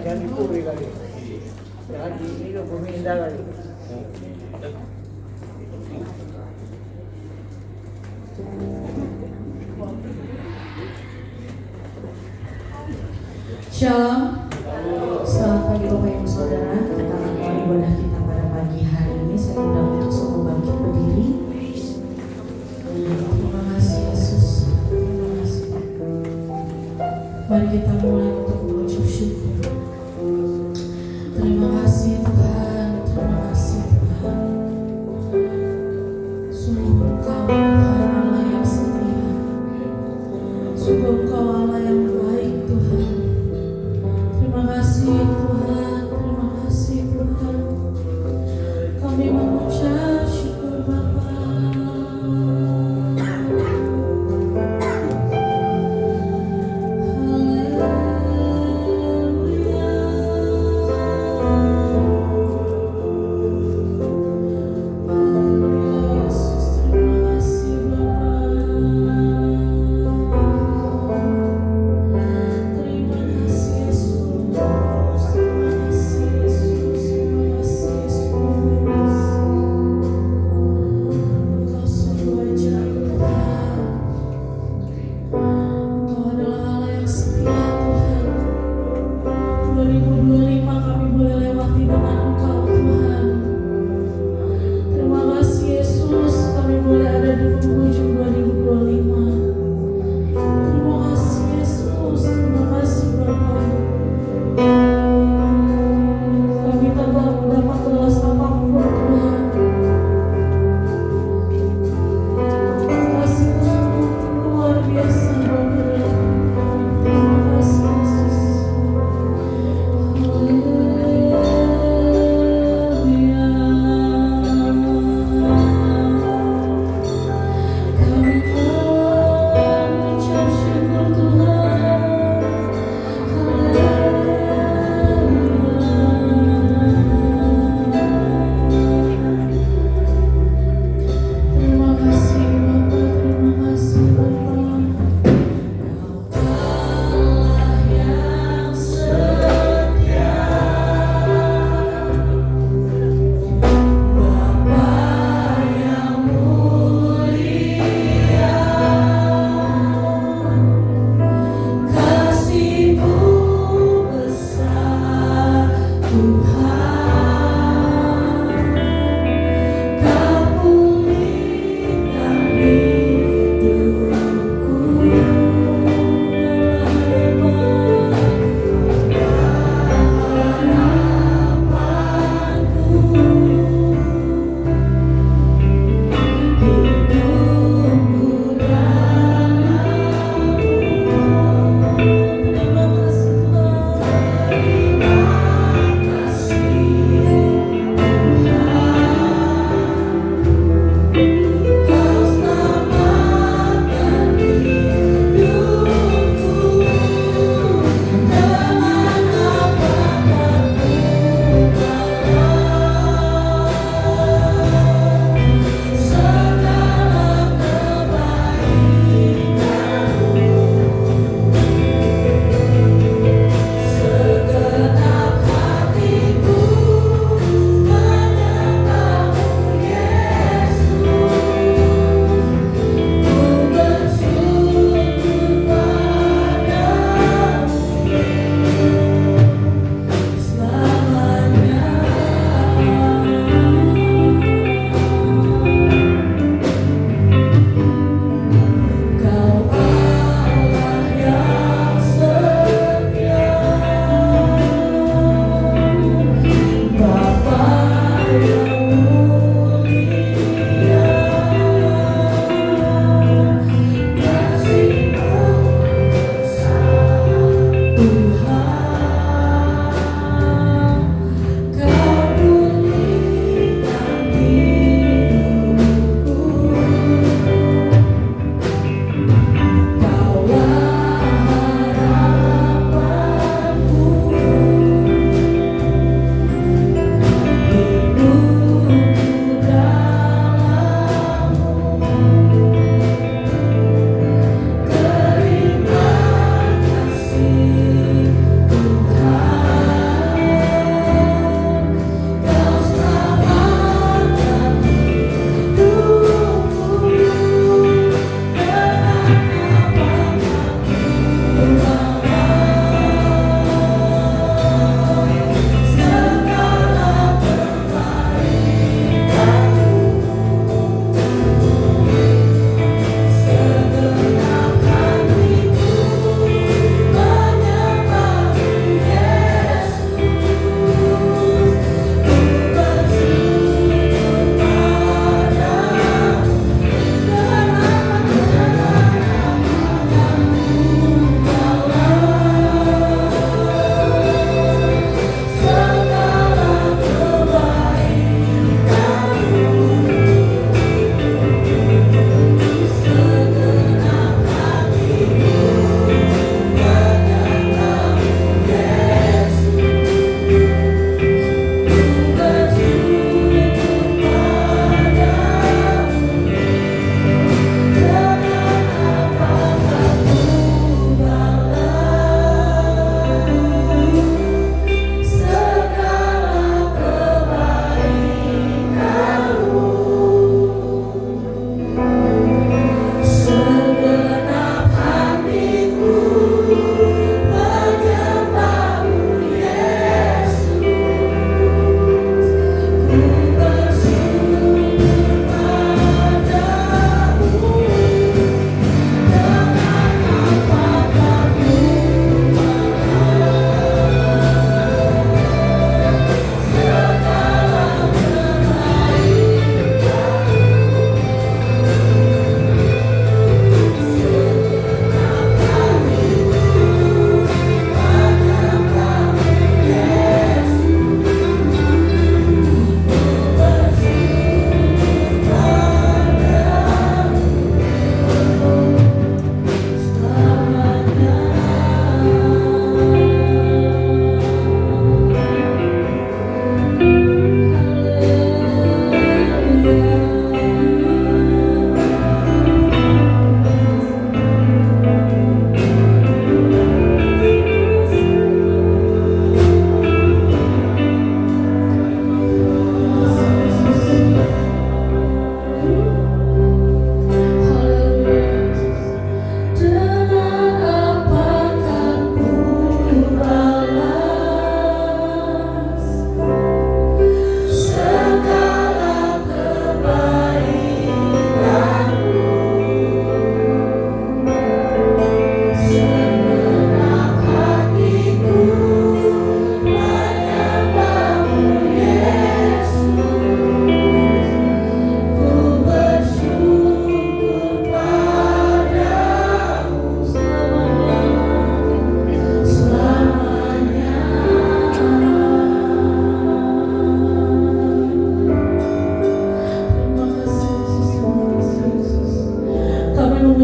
Jangan dipuri kali. Jangan ini bumi indah kali. Shalom. Selamat pagi Bapak Ibu Saudara. Kita akan mulai ibadah kita pada pagi hari ini. Saya undang untuk semua bangkit berdiri. Terima kasih Yesus. Terima kasih. Mari kita mulai untuk mengucap syukur. Terima kasih Tuhan. Terima kasih Tuhan. Sungguh Engkau Tuhan Allah yang setia. Sungguh Engkau Allah yang baik Tuhan. Terima kasih Tuhan, terima kasih Tuhan. Kami mengucap syukur Bapa.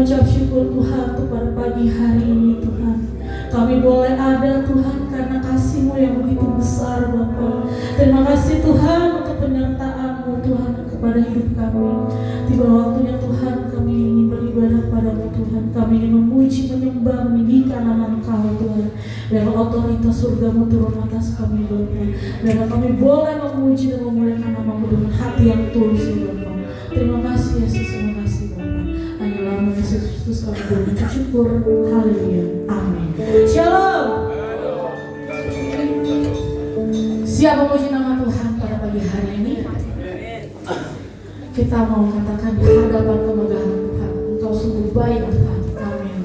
mengucap syukur Tuhan untuk pada pagi hari ini Tuhan. Kami boleh ada Tuhan karena kasih-Mu yang begitu besar Bapa. Terima kasih Tuhan untuk penyertaan-Mu Tuhan kepada hidup kami. Tiba waktunya Tuhan kami ingin beribadah padamu Tuhan. Kami ingin memuji, menyembah, meninggikan nama Engkau Tuhan. Biarlah otoritas surga-Mu turun atas kami Bapa. Biarlah kami boleh memuji dan memuliakan nama-Mu dengan hati yang tulus Bapa. Terima kasih Yesus, terima kasih Bapa. Hanya dalam nama Yesus Kristus kami bersyukur. Syukur. Haleluya. Amin. Shalom. Siap memuji nama Tuhan pada pagi hari ini. Kita mau katakan di hadapan kemegahan Tuhan, Engkau sungguh baik Tuhan. Amin.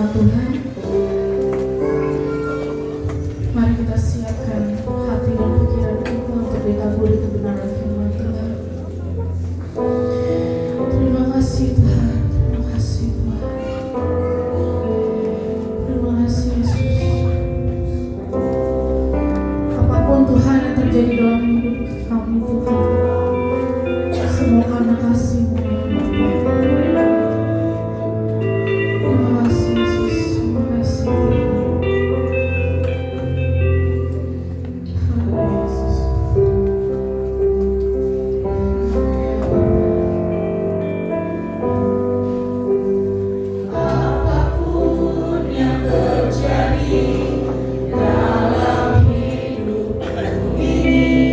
firman Tuhan. Mari kita siapkan hati dan pikiran kita untuk ditaburi kebenaran firman Tuhan. Terima kasih Tuhan, terima kasih Tuhan. Terima kasih Yesus. Apapun Tuhan yang terjadi dalam hidup kami Tuhan, semua karena kasih-Mu ya Bapa. Terima kasih Yesus, terima kasih Tuhan. Haleluya Yesus. Apapun yang terjadi dalam hidupku ini,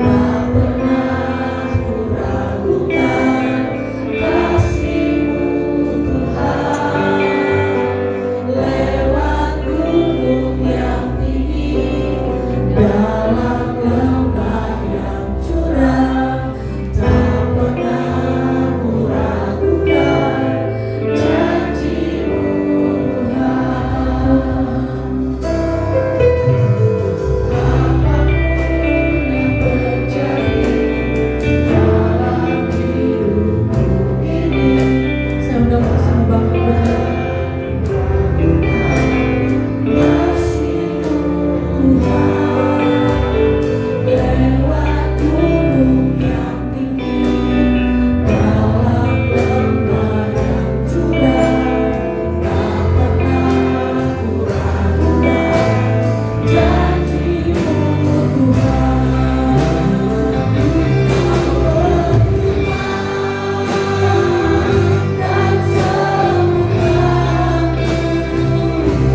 tak pernah ku ragukan kasih-Mu Tuhan. Lewat gunung yang tinggi, dalam lembah yang curam, tak pernah ku ragukan janji-Mu Tuhan. Apapun yang terjadi dalam hidupku ini, saya undang bersama Bapak berdoa. Kasih-Mu Tuhan, lewat gunung yang tinggi, dalam lembah yang curam, tak pernah ku ragukan janji-Mu Tuhan. Aku beriman dan sembuhkan-Mu, Kau bersabda dan selamatkan-Ku, tiada yang mustahil bagimu. Yesus, ku percaya apapun yang terjadi dalam hidupku ini, tak pernah ku ragukan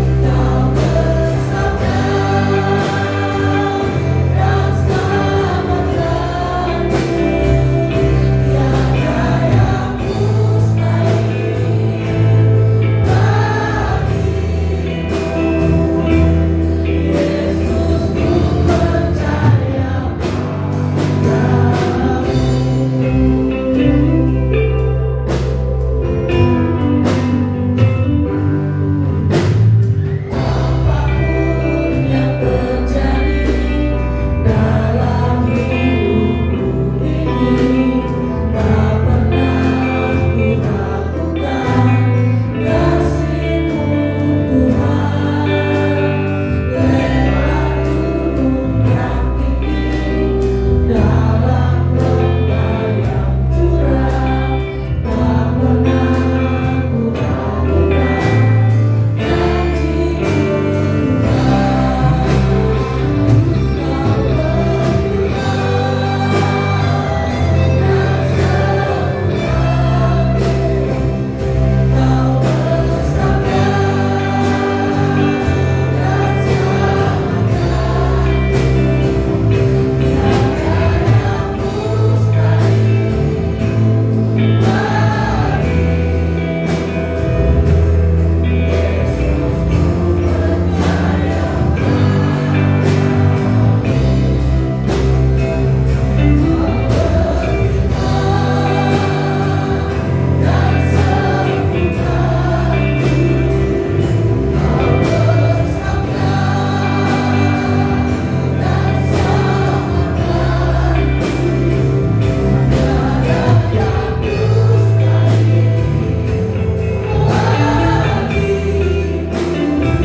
kasih-Mu Tuhan. Lewat gunung yang tinggi, dalam lembah yang curam, tak pernah ku ragukan janji-Mu Tuhan. Kau beriman dan sembuhkan-Ku, Kau bersabda dan selamatkan-Ku, tiada yang mustahil bagimu. Yesus, ku percaya dan sembuhkan-Ku, Kau bersabda dan selamatkan-Ku, tiada yang mustahil bagimu. Yesus, ku percaya Yesus, ku percaya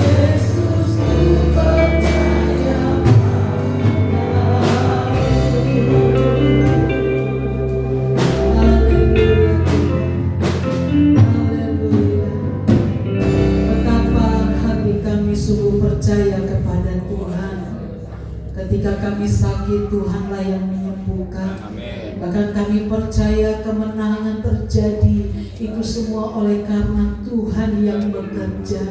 Yesus, ku percaya Haleluya. Betapa hati kami sungguh percaya kepada Tuhan. Ketika kami sakit, Tuhanlah yang menyembuhkan. Bahkan kami percaya kemenangan terjadi itu semua oleh karena Tuhan yang bekerja.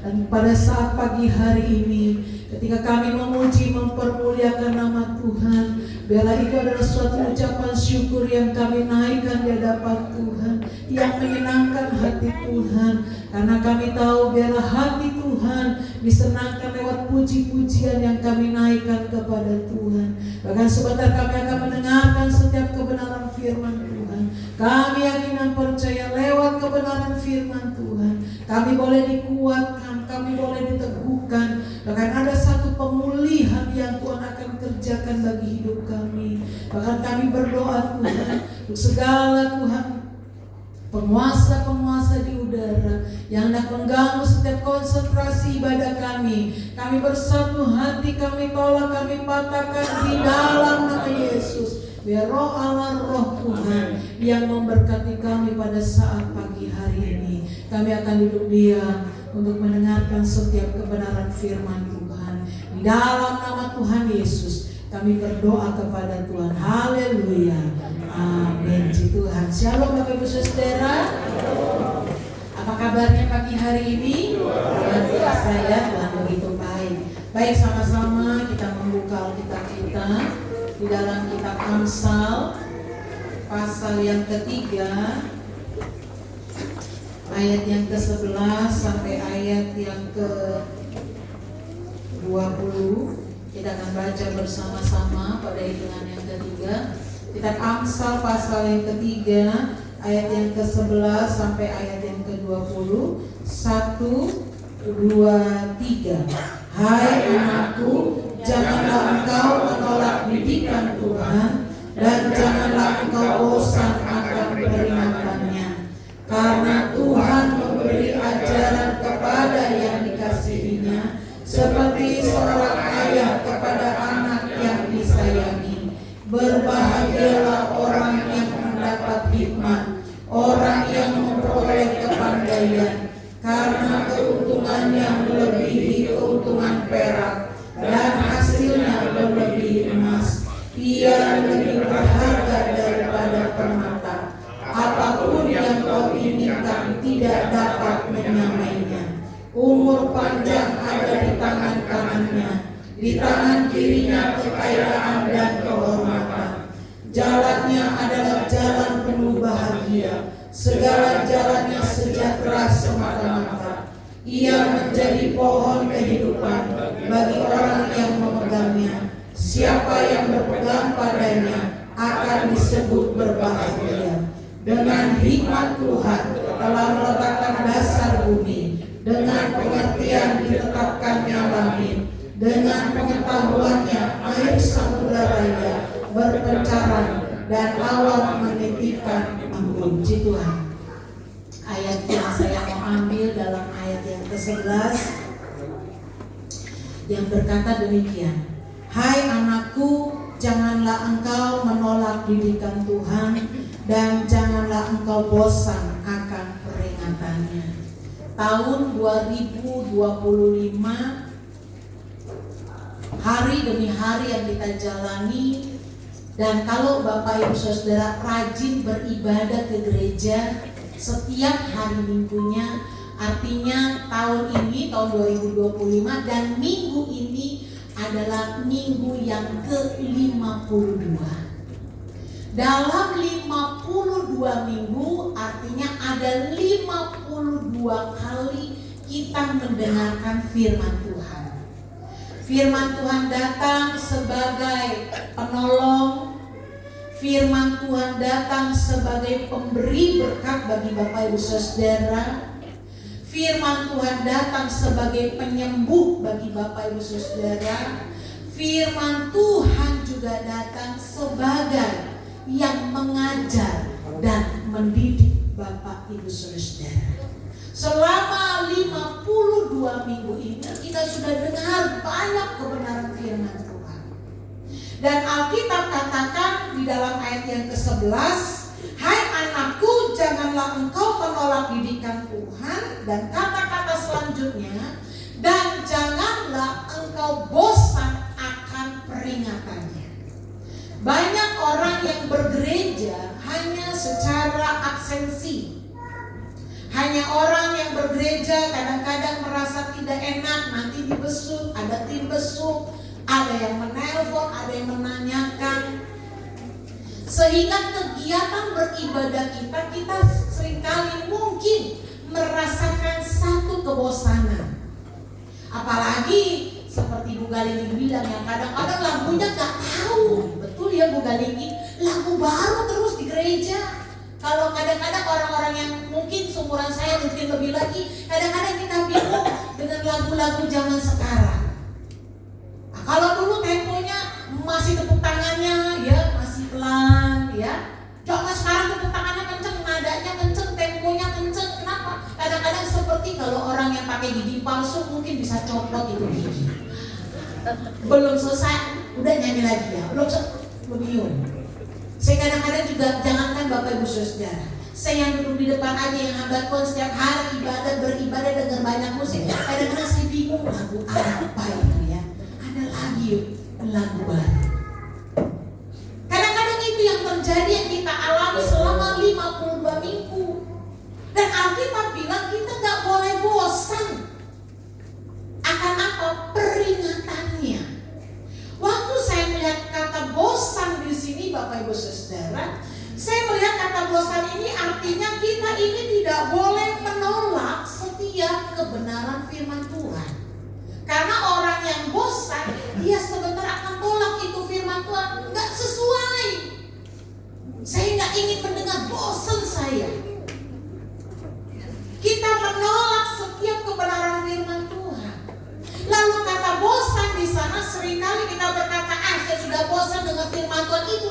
Dan pada saat pagi hari ini Ketika kami memuji, mempermuliakan nama Tuhan, biarlah itu adalah suatu ucapan syukur yang kami naikkan di hadapan Tuhan, yang menyenangkan hati Tuhan. Karena kami tahu biarlah hati Tuhan disenangkan lewat puji-pujian yang kami naikkan kepada Tuhan. Bahkan sebentar kami akan mendengarkan setiap kebenaran firman Tuhan. Kami yakin dan percaya lewat kebenaran firman Tuhan, kami boleh dikuatkan, kami boleh diteguhkan. Bahkan ada satu pemulihan yang Tuhan akan kerjakan bagi hidup kami. Bahkan kami berdoa Tuhan untuk segala Tuhan penguasa-penguasa di udara yang hendak mengganggu setiap konsentrasi ibadah kami. Kami bersatu hati, kami tolak, kami patahkan di dalam nama Yesus. Biar roh Allah, roh Tuhan yang memberkati kami pada saat pagi hari ini. Kami akan duduk diam untuk mendengarkan setiap kebenaran firman Tuhan. Di dalam nama Tuhan Yesus kami berdoa kepada Tuhan. Haleluya. Amin. Puji Tuhan. Shalom Bapak Ibu Saudara. Apa kabarnya pagi hari ini? Luar biasa ya, Tuhan begitu baik. Baik, sama-sama kita membuka Alkitab kita di dalam kitab Amsal pasal yang ketiga, ayat yang ke-11 sampai ayat yang ke-20. Kita akan baca bersama-sama pada hitungan yang ketiga. Kitab Amsal pasal yang ketiga, ayat yang ke-11 sampai ayat yang ke-20. 1, 2, 3. Hai anakku, janganlah engkau menolak didikan Tuhan, dan janganlah engkau bosan akan peringatannya. Karena Tuhan memberi ajaran kepada yang dikasihinya, seperti seorang ayah kepada anak yang disayangi. Berbahagialah orang yang mendapat hikmat, orang yang memperoleh kepandaian, karena keuntungannya melebihi keuntungan perak, dan hasilnya melebihi emas. Ia lebih berharga daripada permata. Apapun yang kau inginkan tidak dapat menyamainya. Umur panjang ada di tangan kanannya, di tangan kirinya kekayaan dan kehormatan. Jalannya adalah jalan penuh bahagia, segala jalannya sejahtera semata-mata. Ia menjadi pohon kehidupan bagi orang yang memegangnya. Siapa yang berpegang padanya akan disebut berbahagia. Dengan hikmat Tuhan telah meletakkan dasar bumi, dengan pengertian ditetapkannya langit, dengan pengetahuannya air samudera raya berpencaran, dan awan menitikan embun. Puji Tuhan. Ayat yang saya mau ambil dalam ayat yang ke-11 yang berkata demikian. Hai anakku, janganlah engkau menolak didikan Tuhan, dan janganlah engkau bosan akan peringatannya. Tahun 2025, hari demi hari yang kita jalani. Dan kalau Bapak Ibu Saudara rajin beribadah ke gereja setiap hari minggunya, artinya tahun ini, tahun 2025, dan minggu ini adalah minggu yang ke-52. Dalam 52 minggu artinya ada 52 kali kita mendengarkan firman Tuhan. Firman Tuhan datang sebagai penolong. Firman Tuhan datang sebagai pemberi berkat bagi Bapak Ibu Saudara. Firman Tuhan datang sebagai penyembuh bagi Bapak Ibu Saudara. Firman Tuhan juga datang sebagai yang mengajar dan mendidik Bapak Ibu Saudara. Selama 52 minggu ini kita sudah dengar banyak kebenaran firman Tuhan. Dan Alkitab katakan di dalam ayat yang ke-11, hai anakku, janganlah engkau menolak didikan Tuhan. Dan kata-kata selanjutnya, dan janganlah engkau bosan akan peringatannya. Banyak orang yang bergereja hanya secara absensi. Hanya orang yang datang bergereja kadang-kadang merasa tidak enak, nanti dibesuk, ada tim besuk, ada yang menelpon, ada yang menanyakan. Sehingga kegiatan beribadah kita seringkali mungkin merasakan satu kebosanan. Apalagi seperti Bu Galinggi bilang yang kadang-kadang lagunya gak tahu. Betul ya Bu Galinggi, lagu baru terus di gereja. Kalau kadang-kadang orang-orang yang mungkin seumuran saya, mungkin lebih lagi, kadang-kadang kita bingung dengan lagu-lagu zaman sekarang. Nah, kalau dulu temponya masih tepuk tangannya ya masih pelan ya. Jangan sekarang tepuk tangannya kenceng, nadanya kenceng, temponya kenceng. Kenapa? Kadang-kadang seperti kalau orang yang pakai gigi palsu mungkin bisa coplok itu gigi. Belum selesai, udah nyanyi lagi ya. Belum bingung. Saya kadang-kadang juga, jangankan Bapak Ibu Saudara, saya yang duduk di depan aja yang hamba setiap hari beribadah dengar banyak musik. Kadang-kadang saya bingung lagu apa itu ya. Ada lagi lagu baru. Kadang-kadang itu yang terjadi yang kita alami selama 52 minggu. Dan Alkitab bilang kita gak boleh bosan. Akan apa? Peringatannya. Waktu saya melihat kata bosan di sini Bapak Ibu Saudara, saya melihat kata bosan ini artinya kita ini tidak boleh menolak setiap kebenaran firman Tuhan. Karena orang yang bosan, dia sebentar akan tolak itu firman Tuhan, nggak sesuai. Saya nggak ingin mendengar, bosan saya. Kita menolak setiap kebenaran firman Tuhan. Lalu kata bosan di sana seringkali kita berkata, saya sudah bosan dengan firman Tuhan, itu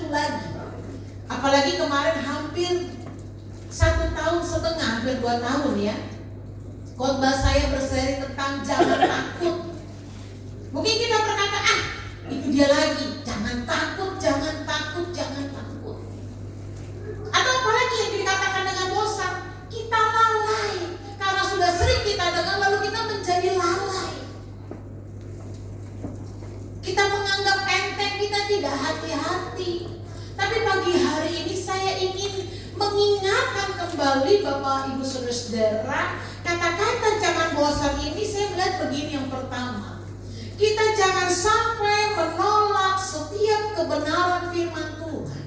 lagi. Apalagi kemarin hampir 1,5 tahun, hampir 2 tahun ya. Khotbah saya berseri tentang jangan takut. Mungkin kita berkata, itu dia lagi, jangan takut. Atau apalagi yang dikatakan dengan bosan, kita lalai. Karena sudah sering kita dengar lalu kita menjadi lalai. Kita menganggap enteng, kita tidak hati-hati. Tapi pagi hari ini saya ingin mengingatkan kembali Bapak Ibu Saudara, kata-kata jangan bosan ini saya melihat begini. Yang pertama, kita jangan sampai menolak setiap kebenaran firman Tuhan.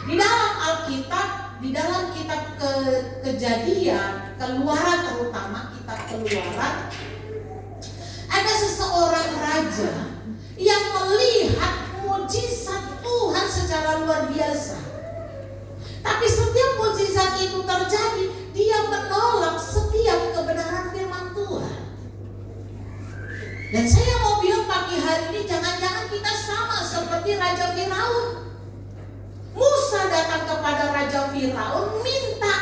Di dalam Alkitab, di dalam kitab Kejadian, Keluaran terutama kitab Keluaran, ada seseorang raja yang melihat mujizat Tuhan secara luar biasa. Tapi setiap mujizat itu terjadi, dia menolak setiap kebenaran firman Tuhan. Dan saya mau bilang pagi hari ini, jangan-jangan kita sama seperti Raja Firaun. Musa datang kepada Raja Firaun minta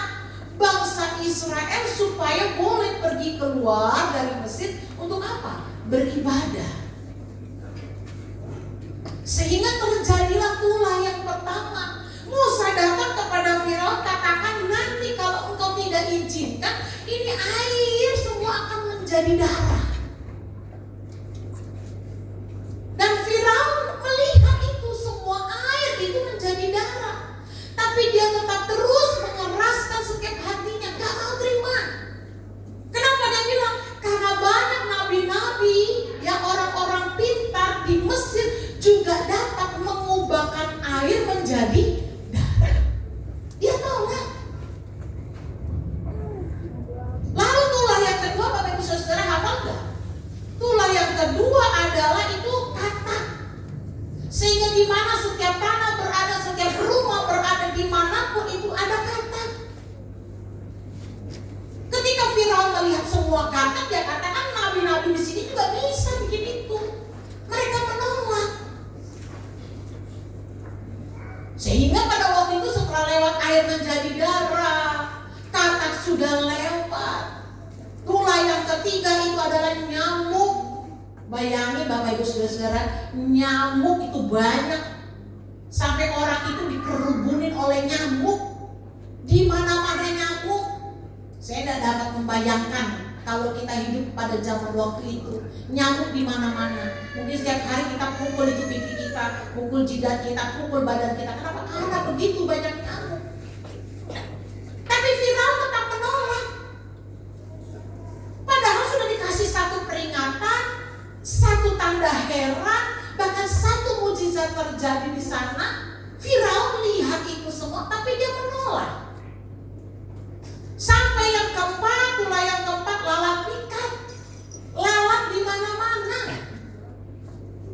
bangsa Israel supaya boleh pergi keluar dari Mesir untuk apa? Beribadah. Sehingga terjadilah tulah yang pertama. Musa datang kepada Firaun, katakan nanti kalau engkau tidak izinkan, ini air semua akan menjadi darah. Dan Firaun melihat itu semua air itu menjadi darah. Tapi dia tetap terus mengeraskan setiap hatinya, gak mau terima. Kenapa dia bilang? Karena banyak nabi-nabi yang orang-orang pintar di Mesir juga dapat mengubahkan air menjadi darah. Dia tolak. Lalu tulah yang kedua, Bapak Ibu Saudara hafal gak? Tulah yang kedua adalah itu kata. Sehingga di mana setiap tanah berada, setiap rumah berada, dimanapun itu ada kata. Ketika Firaun melihat semua kata, dia katakan nabi-nabi di sini juga bisa bikin itu. Mereka menolak. Sehingga pada waktu itu setelah lewat air menjadi darah, katak sudah lewat. Tulah yang ketiga itu adalah nyamuk. Bayangin Bapak Ibu Saudara, nyamuk itu banyak. Sampai orang itu dikerubunin oleh nyamuk. Di mana-mana nyamuk. Saya tidak dapat membayangkan kalau kita hidup pada zaman waktu itu. Nyamuk di mana-mana. Mungkin setiap hari kita pukul itu pipi kita, pukul jidat kita, pukul badan kita. Kenapa? Karena begitu banyak nyamuk. Tapi Firaun tetap menolak.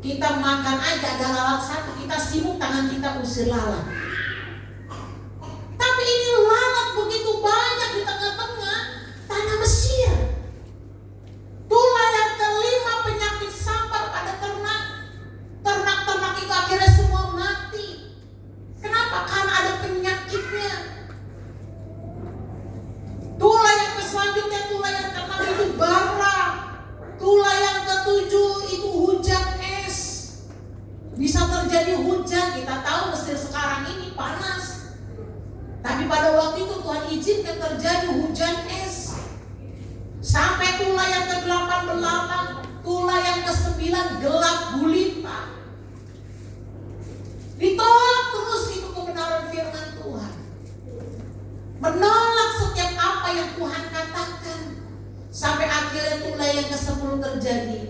Kita makan aja ada lalat satu, kita sibuk tangan kita usir lalat. Tapi ini lalat begitu banyak di tengah-tengah tanah Mesir. Itulah yang kelima, penyakit sampar pada ternak. Ternak-ternak itu akhirnya semua mati. Kenapa? Karena ada penyakitnya. Tulah yang selanjutnya, tulah yang ke-6 itu bara. Tulah yang ke-7 itu hujan es. Bisa terjadi hujan, kita tahu Mesir sekarang ini panas. Tapi pada waktu itu Tuhan izinkan terjadi hujan es. Sampai tulah yang ke-8, tulah yang ke-9 gelap gulita. Ditolak terus itu kebenaran firman Tuhan. Menolak setiap apa yang Tuhan katakan. Sampai akhirnya tulah yang ke-10 terjadi.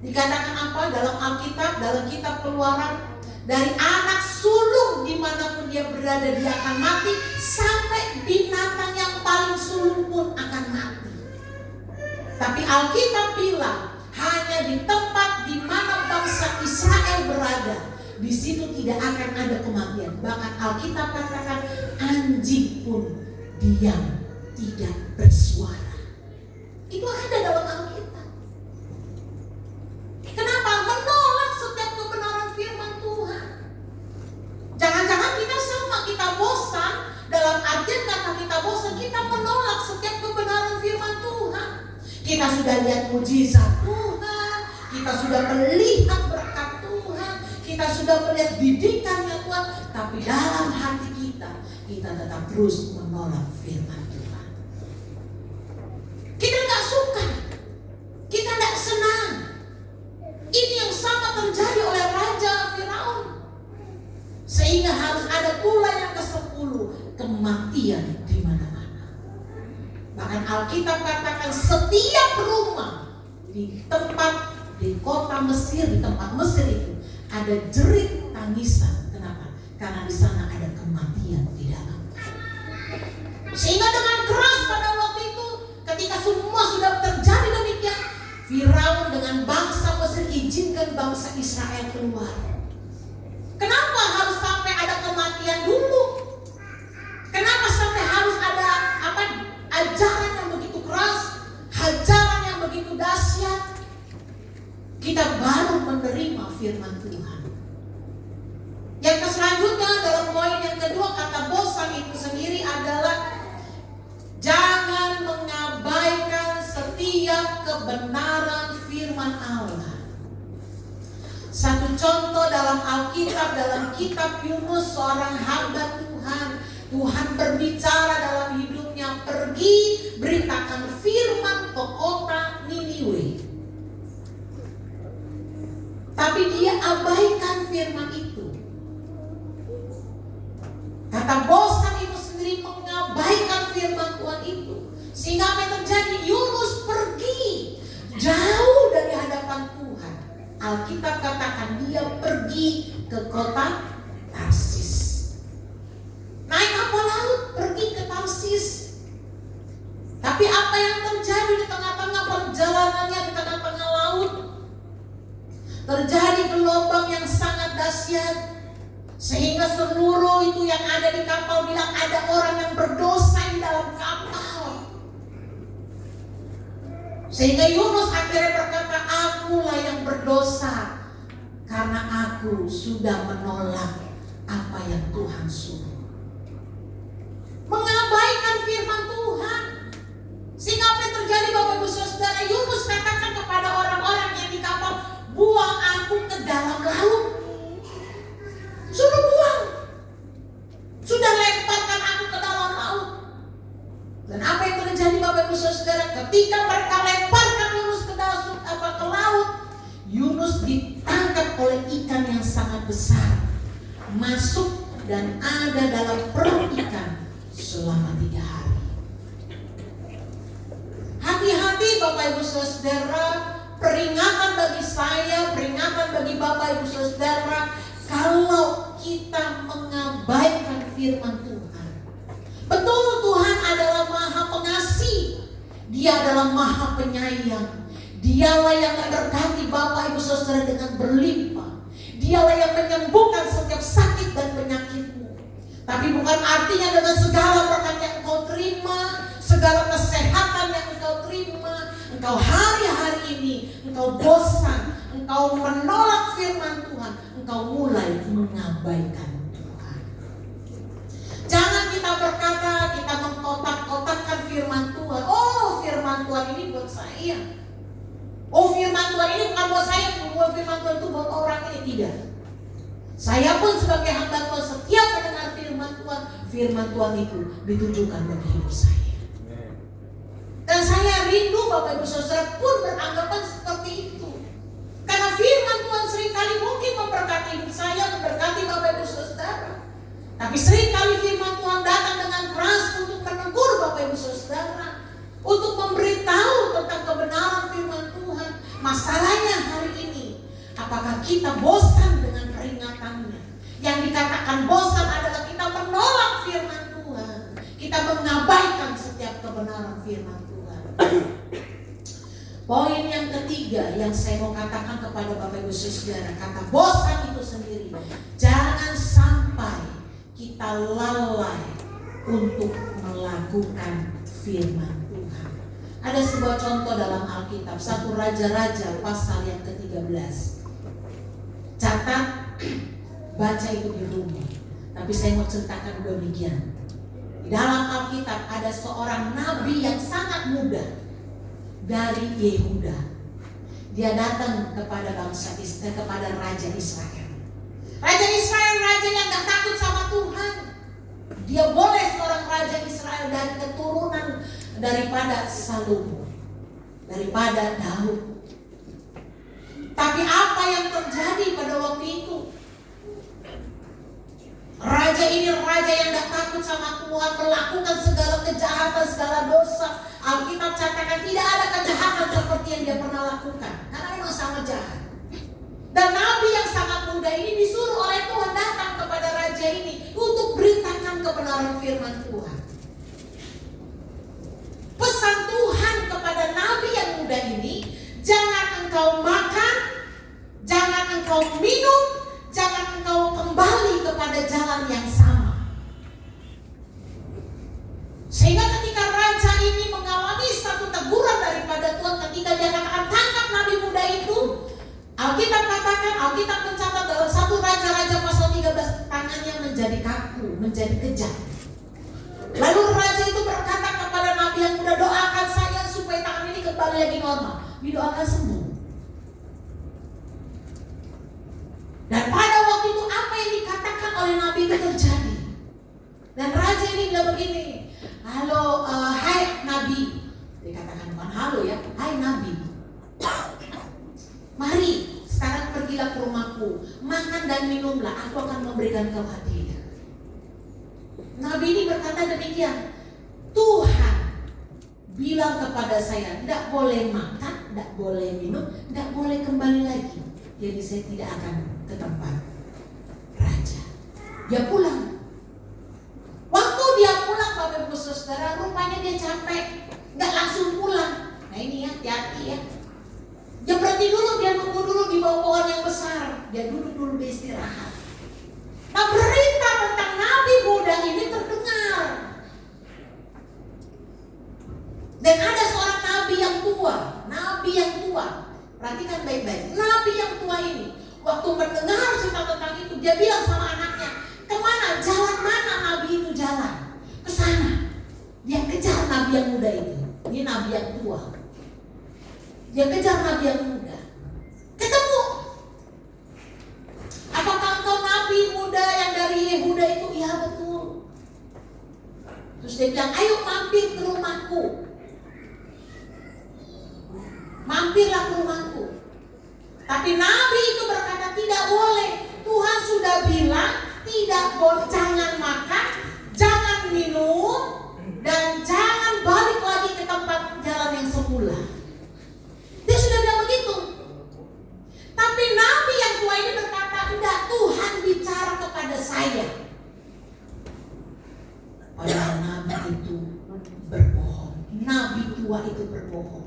Dikatakan apa dalam Alkitab, dalam kitab Keluaran, dari anak sulung dimanapun dia berada dia akan mati, sampai binatang yang paling sulung pun akan mati. Tapi Alkitab bilang hanya di tempat di mana bangsa Israel berada, di situ tidak akan ada kematian. Bahkan Alkitab katakan anjing pun diam, tidak bersuara. Itu ada dalam Alkitab. Kenapa? Menolak setiap kebenaran firman Tuhan. Jangan-jangan kita sama, kita bosan. Dalam artian kata kita bosan, kita menolak setiap kebenaran firman Tuhan. Kita sudah lihat mujizat Tuhan, kita sudah melihat berkat Tuhan, kita sudah melihat didikannya Tuhan, tapi dalam hati kita tetap terus menolak firman Tuhan. Kita gak suka, kita gak senang. Ini yang sama terjadi oleh Raja Firaun. Sehingga harus ada pula yang ke-10, kematian di mana-mana. Bahkan Alkitab katakan setiap rumah di tempat, di kota Mesir, di tempat Mesir itu ada jerit tangisan. Kenapa? Karena di sana ada kematian di dalam. Sehingga dengan keras pada waktu itu, ketika semua sudah terjadi demikian, Firaun dengan bangsa Mesir izinkan bangsa Israel keluar. Kenapa harus sampai ada kematian dulu? Kenapa sampai harus ada ajaran yang begitu keras, ajaran yang begitu dahsyat? Kita baru menerima firman Tuhan. Yang selanjutnya dalam poin yang kedua, kata bosan itu sendiri adalah jangan mengabaikan setiap kebenaran firman Allah. Satu contoh dalam Alkitab, dalam kitab Yunus, seorang hamba Tuhan, Tuhan berbicara dalam hidupnya, pergi beritakan firman ke kota Niniwe. Tapi dia abaikan firman itu. Kata bosan itu sendiri mengabaikan firman Tuhan itu. Sehingga apa yang terjadi? Yunus pergi jauh dari hadapan Tuhan. Alkitab katakan dia pergi ke kota Tarsis. Naik kapal laut pergi ke Tarsis. Tapi apa yang terjadi di tengah-tengah perjalanannya, di tengah-tengah laut? Terjadi gelombang yang sangat dahsyat. Sehingga seluruh itu yang ada di kapal bilang ada orang yang berdosa di dalam kapal. Sehingga Yunus akhirnya berkata, akulah yang berdosa karena aku sudah menolak apa yang Tuhan suruh. Mengabaikan firman Tuhan. Sehingga apa yang terjadi Bapak Ibu Saudara? Yunus katakan kepada orang-orang yang di kapal, buang aku ke dalam laut. Suruh buang. Sudah lemparkan aku ke dalam laut. Dan apa yang terjadi Bapak Ibu Saudara? Ketika mereka lemparkan Yunus ke laut, Yunus ditangkap oleh ikan yang sangat besar, masuk dan ada dalam perut ikan selama 3 hari. Hati-hati Bapak Ibu Saudara, peringatan bagi saya, peringatan bagi Bapak Ibu Saudara, kalau kita mengabaikan firman Tuhan. Betul, Tuhan adalah Maha Pengasih, Dia adalah Maha Penyayang, Dialah yang memberkati Bapak Ibu Saudara dengan berlimpah. Dialah yang menyembuhkan setiap sakit dan penyakitmu. Tapi bukan artinya dengan segala berkat yang engkau terima, segala kesehatan yang engkau terima, engkau hari-hari ini engkau bosan, engkau menolak firman Tuhan, engkau mulai mengabaikan Tuhan. Jangan kita berkata, kita mengkotak-kotakkan firman Tuhan. Oh, firman Tuhan ini buat saya. Oh, firman Tuhan ini bukan buat saya, buat firman Tuhan itu buat orang ini. Tidak. Saya pun sebagai hamba Tuhan setiap mendengar firman Tuhan itu ditujukan bagi hidup saya. Dan saya rindu Bapak Ibu Saudara pun beranggapan seperti itu. Karena firman Tuhan seringkali mungkin memberkati hidup saya, memberkati Bapak Ibu Saudara. Tapi seringkali firman Tuhan datang dengan keras untuk menegur Bapak Ibu Saudara, untuk memberitahu tentang kebenaran firman Tuhan. Masalahnya hari ini, apakah kita bosan dengan peringatannya? Yang dikatakan bosan adalah kita menolak firman Tuhan. Kita mengabaikan setiap kebenaran firman Tuhan. Poin yang ketiga yang saya mau katakan kepada Bapak Ibu Saudara, kata bosan itu sendiri. Jangan sampai kita lalai untuk melakukan firman Tuhan. Ada sebuah contoh dalam Alkitab, 1 Raja-Raja pasal yang ke-13. Catat, baca itu di rumah. Tapi saya mau ceritakan demikian. Di dalam Alkitab ada seorang nabi yang sangat muda dari Yehuda. Dia datang kepada bangsa Israel, kepada Raja Israel. Raja Israel, raja yang gak takut sama Tuhan. Dia boleh seorang Raja Israel dari keturunan daripada Salomo, daripada Daud. Tapi apa yang terjadi pada waktu itu? Raja ini raja yang gak takut sama Tuhan, melakukan segala kejahatan, segala dosa. Alkitab katakan tidak ada kejahatan seperti yang dia pernah lakukan, karena memang sangat jahat. Dan nabi yang sangat muda ini disuruh oleh Tuhan datang kepada raja ini untuk beritakan kebenaran firman Tuhan. Pesan Tuhan kepada nabi yang muda ini, jangan engkau makan, jangan engkau minum, jangan engkau kembali kepada jalan yang sama. Sehingga ketika raja ini mengalami satu teguran daripada Tuhan ketika dia katakan tangkap nabi muda itu, Alkitab katakan, Alkitab mencatat dalam 1 Raja-Raja pasal 13, tangannya menjadi kaku, menjadi kejam. Lalu raja itu berkata kepada nabi yang muda, doakan saya supaya tangan ini kembali lagi normal. Didoakan sembuh. Dan pada waktu itu apa yang dikatakan oleh nabi itu terjadi. Dan raja ini bilang begini, halo, hai nabi. Dikatakan bukan halo ya, hai nabi. Mari sekarang pergilah ke rumahku, makan dan minumlah, aku akan memberikan kau hadiah. Nabi ini berkata demikian, Tuhan bilang kepada saya, tidak boleh makan, tidak boleh minum, tidak boleh kembali lagi. Jadi saya tidak akan ke tempat raja. Dia pulang. Waktu dia pulang, Bapak Ibu Saudara, rupanya dia capek, nggak langsung pulang. Nah ini ya, hati-hati ya. Dia berhenti dulu, dia nunggu dulu di bawah pohon yang besar. Dia duduk dulu beristirahat. Nah berita tentang nabi muda ini terdengar. Dan ada seorang nabi yang tua. Perhatikan baik-baik. Nabi yang tua ini, waktu mendengar cerita tentang itu, dia bilang sama anaknya, kemana? Jalan mana nabi itu jalan? Ke sana. Dia kejar nabi yang muda itu. Ini nabi yang tua. Dia kejar nabi yang muda. Ketemu. Apakah engkau nabi muda yang dari Yehuda itu? Iya betul. Terus dia bilang, ayo mampir ke rumahku. Mampirlah ke rumahku. Tapi nabi itu berkata tidak boleh. Tuhan sudah bilang tidak boleh, jangan makan, jangan minum, dan jangan balik lagi ke tempat jalan yang semula. Dia sudah bilang begitu. Tapi nabi yang tua ini berkata, tidak, Tuhan bicara kepada saya. Padahal nabi itu berbohong. Nabi tua itu berbohong.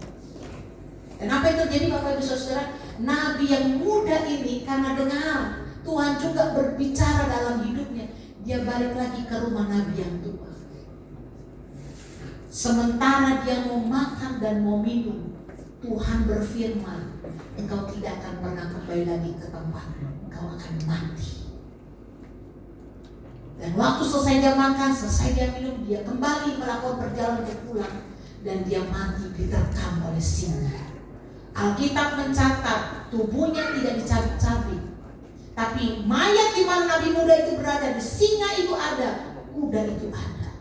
Dan apa yang terjadi Bapak Ibu Saudara? Nabi yang muda ini karena dengar Tuhan juga berbicara dalam hidupnya, dia balik lagi ke rumah Nabi yang tua. Sementara dia mau makan dan mau minum, Tuhan berfirman, engkau tidak akan pernah kembali lagi ke tempatmu, engkau akan mati. Dan waktu selesai dia makan, selesai dia minum, dia kembali melakukan perjalanan ke pulang, dan dia mati diterkam oleh singa. Alkitab mencatat tubuhnya tidak dicabik-cabik, tapi mayat di mana Nabi muda itu berada, di singa itu ada, kuda itu ada.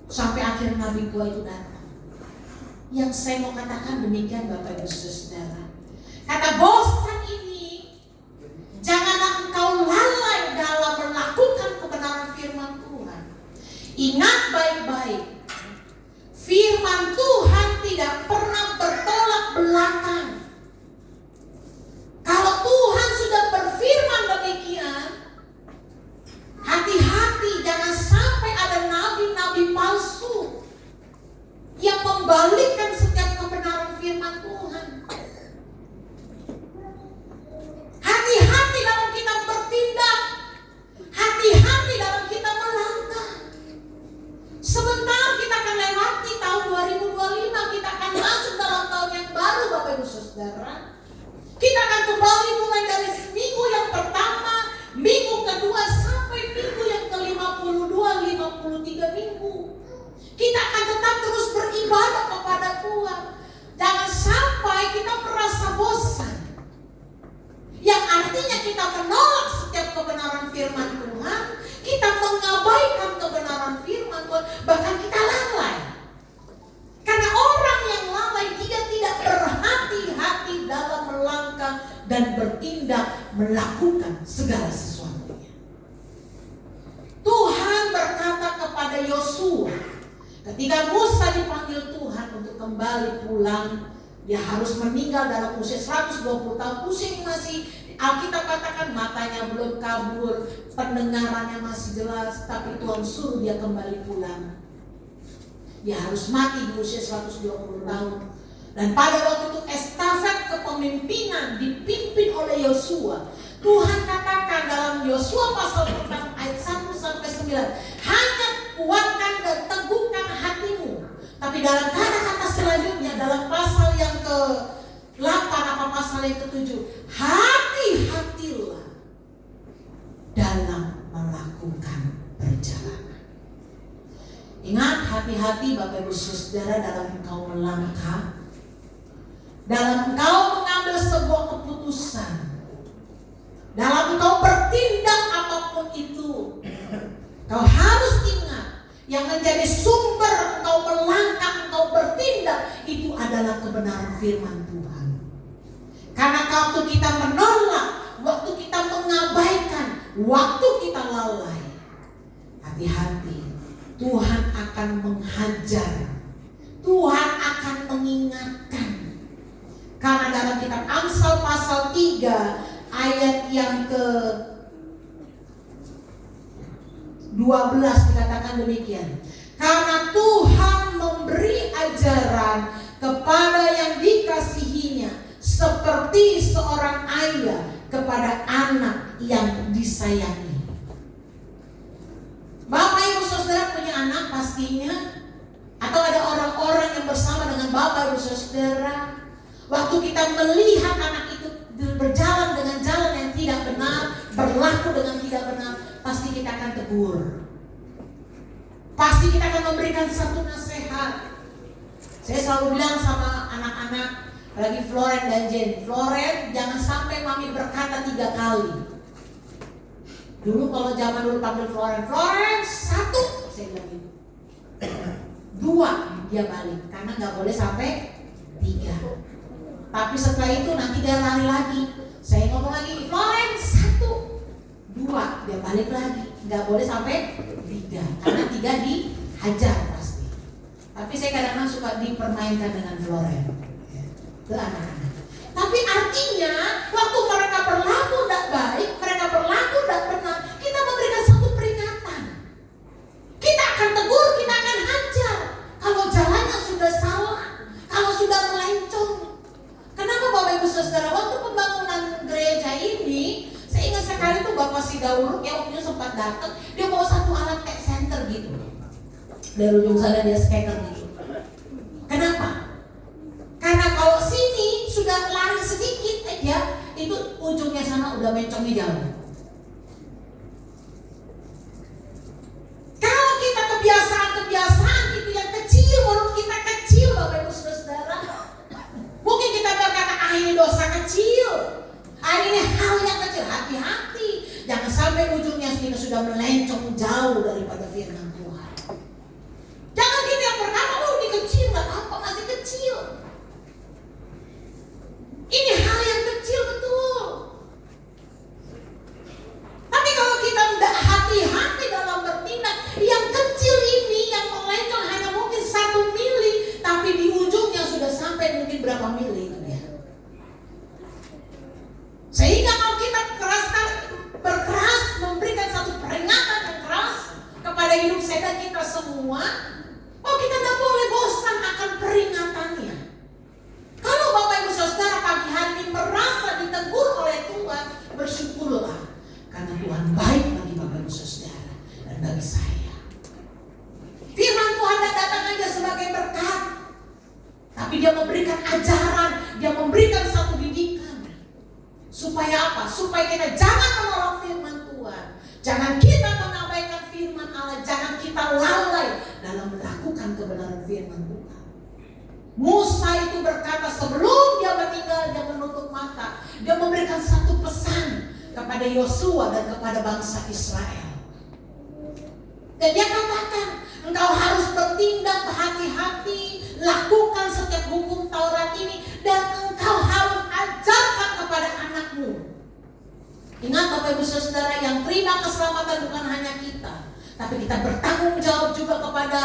Sampai akhir Nabi tua itu datang. Yang saya mau katakan demikian Bapak Ibu Saudara. Kata bosan ini, janganlah engkau lalai dalam melakukan kebenaran firman Tuhan. Ingat baik-baik, firman Tuhan tidak pernah bertolak belakang. Kalau Tuhan sudah berfirman demikian, hati-hati jangan sampai ada nabi-nabi palsu yang membalikkan setiap kebenaran firman Tuhan. Hati-hati dalam kita bertindak, hati-hati dalam kita melangkah. Sebentar kita akan lewati tahun 2025, kita akan masuk dalam tahun yang baru Bapak Ibu Saudara. Kita akan kembali mulai dari minggu yang pertama, minggu kedua sampai minggu yang ke-52, 53 minggu. Kita akan tetap terus beribadah kepada Tuhan. Jangan sampai kita merasa bosan, yang artinya kita menolak setiap kebenaran firman Tuhan, kita mengabaikan kebenaran firman Tuhan, bahkan kita lalai. Karena orang yang lalai, dia tidak berhati-hati dalam melangkah dan bertindak melakukan segala sesuatunya. Tuhan berkata kepada Yosua, ketika Musa dipanggil Tuhan untuk kembali pulang, dia harus meninggal dalam usia 120 tahun. Usia ini masih, Alkitab katakan matanya belum kabur, pendengarannya masih jelas, tapi Tuhan suruh dia kembali pulang. Dia harus mati di usia 120 tahun. Dan pada waktu itu estafet kepemimpinan dipimpin oleh Yosua. Tuhan katakan dalam Yosua pasal pertama ayat 1 sampai 9, hanya kuatkan dan teguhkan hatimu. Tapi dalam kata-kata selanjutnya, dalam pasal yang ke-8 apa pasal yang ke-7, hati-hatilah dalam melakukan perjalanan. Ingat, hati-hati Bapak Ibu Saudara dalam engkau melangkah, dalam engkau mengambil sebuah keputusan, dalam engkau bertindak apapun itu. Kau harus ingat, yang menjadi sumber engkau melangkah, engkau bertindak, itu adalah kebenaran firman Tuhan. Karena waktu kita menolak, waktu kita mengabaikan, waktu kita lalai, hati-hati, Tuhan akan menghajar, Tuhan akan mengingatkan. Karena dalam kitab Amsal pasal 3 ayat yang ke-12 dikatakan demikian. Karena Tuhan memberi ajaran kepada yang dikasihinya, seperti seorang ayah kepada anak yang disayangi. Bapak Ibu Saudara punya anak pastinya, atau ada orang-orang yang bersama dengan Bapak Ibu Saudara. Waktu kita melihat anak itu berjalan dengan jalan yang tidak benar, berlaku dengan tidak benar, pasti kita akan tegur. Pasti kita akan memberikan satu nasihat. Saya selalu bilang sama anak-anak, lagi Floren dan Jen, Floren jangan sampai mami berkata 3 kali. Dulu kalau zaman dulu panggil Floren, Floren 1, saya bilang gitu. 2 dia balik, karena nggak boleh sampai 3. Tapi setelah itu nanti dia lari lagi. Saya ngomong lagi, Floren 1, 2 dia balik lagi, nggak boleh sampai 3, karena 3 dihajar pasti. Tapi saya kadang-kadang suka dipermainkan dengan Floren ke anak-anak. Tapi artinya waktu mereka berlaku tidak baik, mereka berlaku tidak benar, kita memberikan satu peringatan. Kita akan tegur, kita akan hajar. Kalau jalannya sudah salah, kalau sudah melenceng, datang, dia bawa satu alat kayak senter gitu. Dari ujung sana dia scanner gitu. Kenapa? Karena kalau sini sudah lari sedikit aja, itu ujungnya sana udah mencongnya jauh. Kalau kita kebiasaan itu yang kecil, mulut kita kecil, Bapak Ibu Saudara. Mungkin kita berkata, ini dosa kecil, ini hal yang kecil. Hati-hati, jangan sampai ujungnya kita sudah melencong jauh daripada firman Tuhan. Jangan kita yang berkata, ini kecil, gak apa-apa, masih kecil. Ini hal yang kecil betul. Tapi kalau kita tidak hati-hati dalam bertindak, yang kecil ini yang melencong hanya mungkin 1 mili, tapi di ujungnya sudah sampai mungkin berapa mili itu dia. Sehingga kalau kita berkeras memberikan satu peringatan yang keras kepada hidup saya dan kita semua, kita tidak boleh bosan akan peringatannya. Kalau Bapak Ibu Saudara pagi hari ini merasa ditegur oleh Tuhan, bersyukurlah. Karena Tuhan baik bagi Bapak Ibu Saudara dan bagi saya. Firman Tuhan tidak datang aja sebagai berkat, tapi dia memberikan ajaran, dia memberikan satu didikan. Supaya apa? Supaya kita jangan menolak firman Tuhan. Jangan kita mengabaikan firman Allah. Jangan kita lalai dalam melakukan kebenaran firman Tuhan. Musa itu berkata sebelum dia meninggal, dia menutup mata. Dia memberikan satu pesan kepada Yosua dan kepada bangsa Israel. Dan dia katakan, engkau harus bertindak berhati-hati, lakukan setiap hukum Taurat ini, dan engkau harus ajarkan kepada anakmu. Ingat Bapak Ibu Saudara, yang terima keselamatan bukan hanya kita, tapi kita bertanggung jawab juga kepada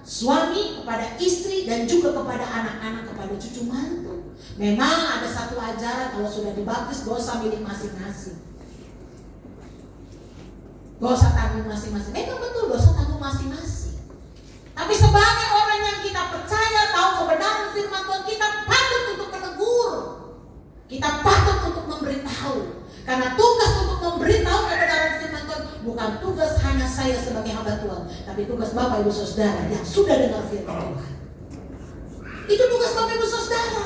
suami, kepada istri, dan juga kepada anak-anak, kepada cucu mantu. Memang ada satu ajaran, kalau sudah dibaptis dosa milik masing-masing. Dosa tanggung masing-masing. Memang betul, dosa tanggung masing-masing. Tapi sebagai orang yang kita percaya, tahu kebenaran firman Tuhan, kita patut untuk menegur. Kita patut untuk memberitahu. Karena tugas untuk memberitahu kebenaran firman Tuhan bukan tugas hanya saya sebagai hamba Tuhan, tapi tugas Bapak Ibu Saudara yang sudah dengar firman Tuhan. Itu tugas Bapak Ibu Saudara.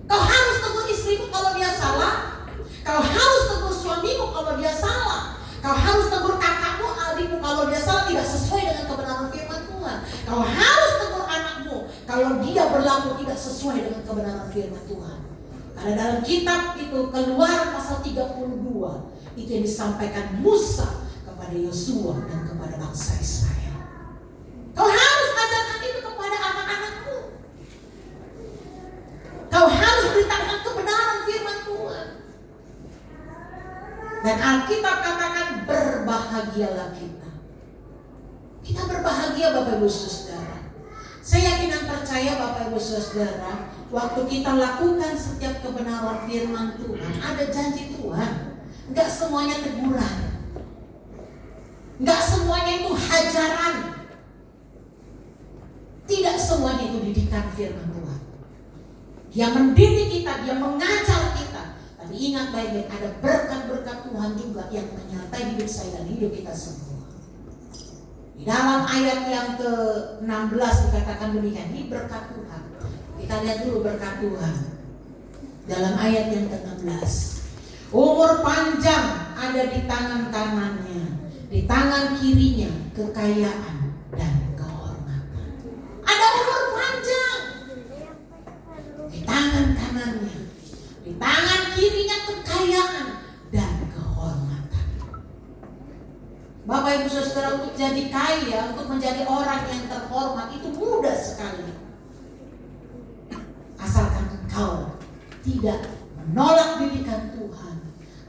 Kau harus tegur istrimu kalau dia salah. Kau harus tegur suamimu kalau dia salah. Kau harus tegur kakakmu, adikmu kalau dia salah tidak sesuai dengan kebenaran firman Tuhan. Kau harus tegur anakmu kalau dia berlaku tidak sesuai dengan kebenaran firman Tuhan. Karena dalam kitab itu Keluaran pasal 32 itu yang disampaikan Musa kepada Yosua dan kepada bangsa Israel. Kau harus ajarkan itu kepada anak-anakmu. Kau harus beritakan kebenaran firman Tuhan. Dan Alkitab katakan berbahagialah kita. Kita berbahagia Bapak Ibu Saudara. Saya yakin dan percaya Bapak Ibu Saudara, waktu kita lakukan setiap kebenaran firman Tuhan, ada janji Tuhan. Enggak semuanya teguran, enggak semuanya itu hajaran, tidak semuanya itu didikan firman Tuhan. Dia mendidik kita, dia mengajar kita. Tapi ingat baik-baik, ada berkat-berkat Tuhan juga yang menyertai hidup saya dan hidup kita semua. Di dalam ayat yang ke-16 dikatakan demikian, ini berkat Tuhan. Kita lihat dulu berkat Tuhan. Dalam ayat yang ke-16. Umur panjang ada di tangan kanannya, di tangan kirinya kekayaan dan kehormatan. Ada umur panjang di tangan kanannya, di tangan kirinya kekayaan dan kehormatan. Bapak Ibu Saudara, untuk jadi kaya, untuk menjadi orang yang terhormat itu mudah sekali. Asalkan engkau tidak menolak didikan Tuhan,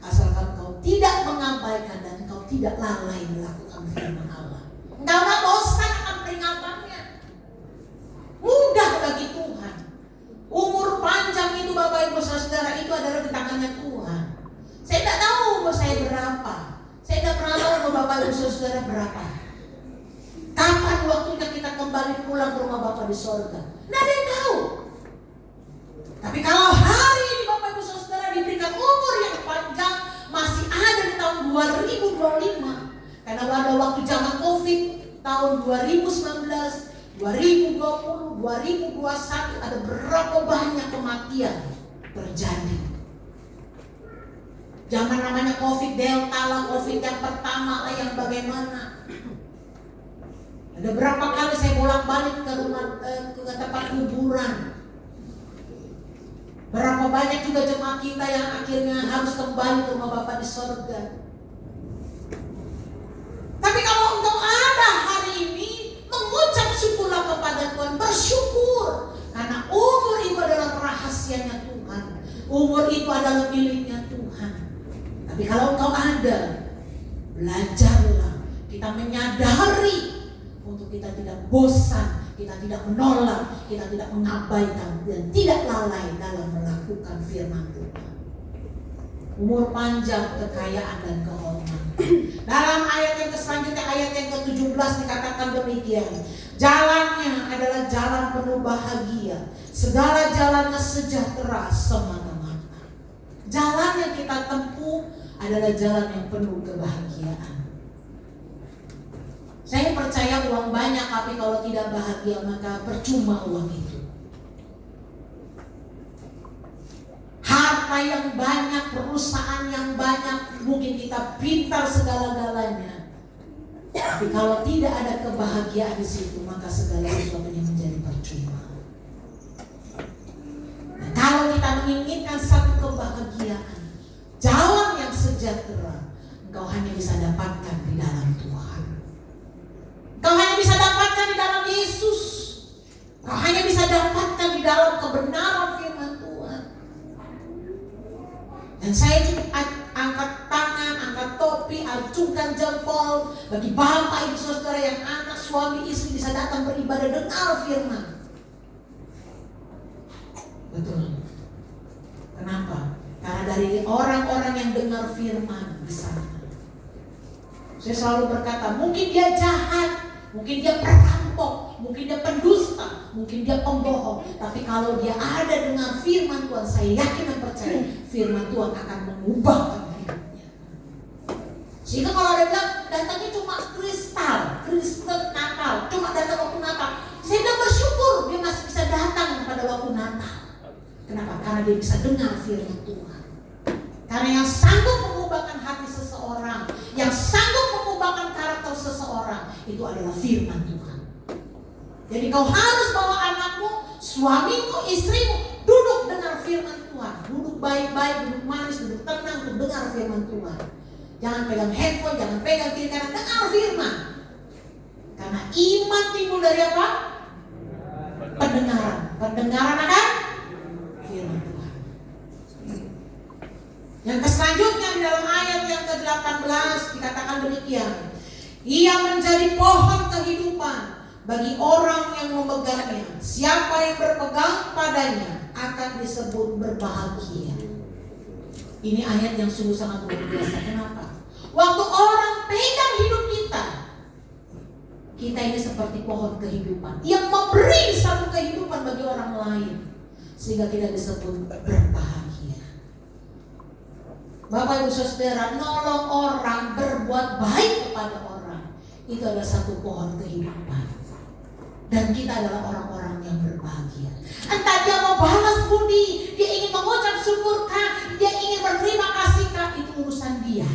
asalkan engkau tidak mengabaikan dan engkau tidak lalai melakukan firman Allah. Engkau tidak bosan akan peringatannya. Mudah bagi Tuhan. Umur panjang itu Bapak Ibu Saudara itu adalah di tangannya Tuhan. Saya tidak tahu umur saya berapa. Saya tidak pernah tahu umur Bapak Ibu Saudara berapa. Kapan waktunya kita kembali pulang ke rumah Bapa di sorga? Tidak ada yang tahu. Tapi kalau hari ini Bapak Ibu Saudara diberikan umur yang panjang, masih ada di tahun 2025, Karena pada waktu zaman COVID tahun 2019, 2020, 2021 ada berapa banyak kematian terjadi. Zaman namanya COVID Delta lah, COVID yang pertama lah, yang bagaimana. Ada berapa kali saya bolak-balik ke rumah, ke tempat kuburan. Berapa banyak juga jemaat kita yang akhirnya harus kembali ke rumah Bapa di sorga. Tapi kalau engkau ada hari ini, mengucap syukurlah kepada Tuhan, bersyukur. Karena umur itu adalah rahasianya Tuhan. Umur itu adalah miliknya Tuhan. Tapi kalau engkau ada, belajarlah. Kita menyadari untuk kita tidak bosan, kita tidak menolak, kita tidak mengabaikan, dan tidak lalai dalam melakukan firman Tuhan. Umur panjang, kekayaan dan kehormatan. Dalam ayat yang selanjutnya, ayat yang ke-17 dikatakan demikian. Jalannya adalah jalan penuh bahagia, segala jalannya sejahtera semata-mata. Jalan yang kita tempuh adalah jalan yang penuh kebahagiaan. Saya percaya uang banyak, tapi kalau tidak bahagia maka percuma uang itu. Harta yang banyak, perusahaan yang banyak, mungkin kita pintar segala-galanya, tapi kalau tidak ada kebahagiaan di situ, maka segala sesuatunya menjadi percuma. Nah, kalau kita menginginkan satu kebahagiaan, jalan yang sejahtera, engkau hanya bisa dapatkan di dalam Tuhan. Kau hanya bisa dapatkan di dalam Yesus. Kau hanya bisa dapatkan di dalam kebenaran firman Tuhan. Dan saya cukup angkat tangan, angkat topi, acungkan jempol bagi bapak, ibu, saudara yang anak, suami, istri bisa datang beribadah dengar firman. Betul. Kenapa? Karena dari orang-orang yang dengar firman di sana. Saya selalu berkata, mungkin dia jahat, mungkin dia perampok, mungkin dia pendusta, mungkin dia pembohong, tapi kalau dia ada dengan firman Tuhan, saya yakin dan percaya firman Tuhan akan mengubahkan hidupnya. Sehingga kalau ada bilang datangnya cuma Kristen Natal, cuma datang waktu Natal, saya udah bersyukur dia masih bisa datang pada waktu Natal. Kenapa? Karena dia bisa dengar firman Tuhan. Karena yang sanggup mengubahkan hati seseorang, yang sanggup mengubahkan karakter seseorang, itu adalah firman Tuhan. Jadi kau harus bawa anakmu, suamimu, istrimu, duduk dengar firman Tuhan. Duduk baik-baik, duduk manis, duduk tenang, duduk dengar firman Tuhan. Jangan pegang handphone, jangan pegang kiri kanan, dengar firman. Karena iman timbul dari apa? Pendengaran. Pendengaran akan firman Tuhan. Yang selanjutnya di dalam ayat yang ke-18 dikatakan demikian. Ia menjadi pohon kehidupan bagi orang yang memegangnya. Siapa yang berpegang padanya akan disebut berbahagia. Ini ayat yang sungguh sangat luar biasa. Kenapa? Waktu orang pegang hidup kita, kita ini seperti pohon kehidupan yang memberi satu kehidupan bagi orang lain, sehingga kita disebut berbahagia. Bapak ibu saudara, nolong orang, berbuat baik kepada orang, itu adalah satu pohon kehidupan. Dan kita adalah orang-orang yang berbahagia. Entah dia mau balas budi, dia ingin mengucap syukur kah, dia ingin berterima kasih kah, itu urusan dia.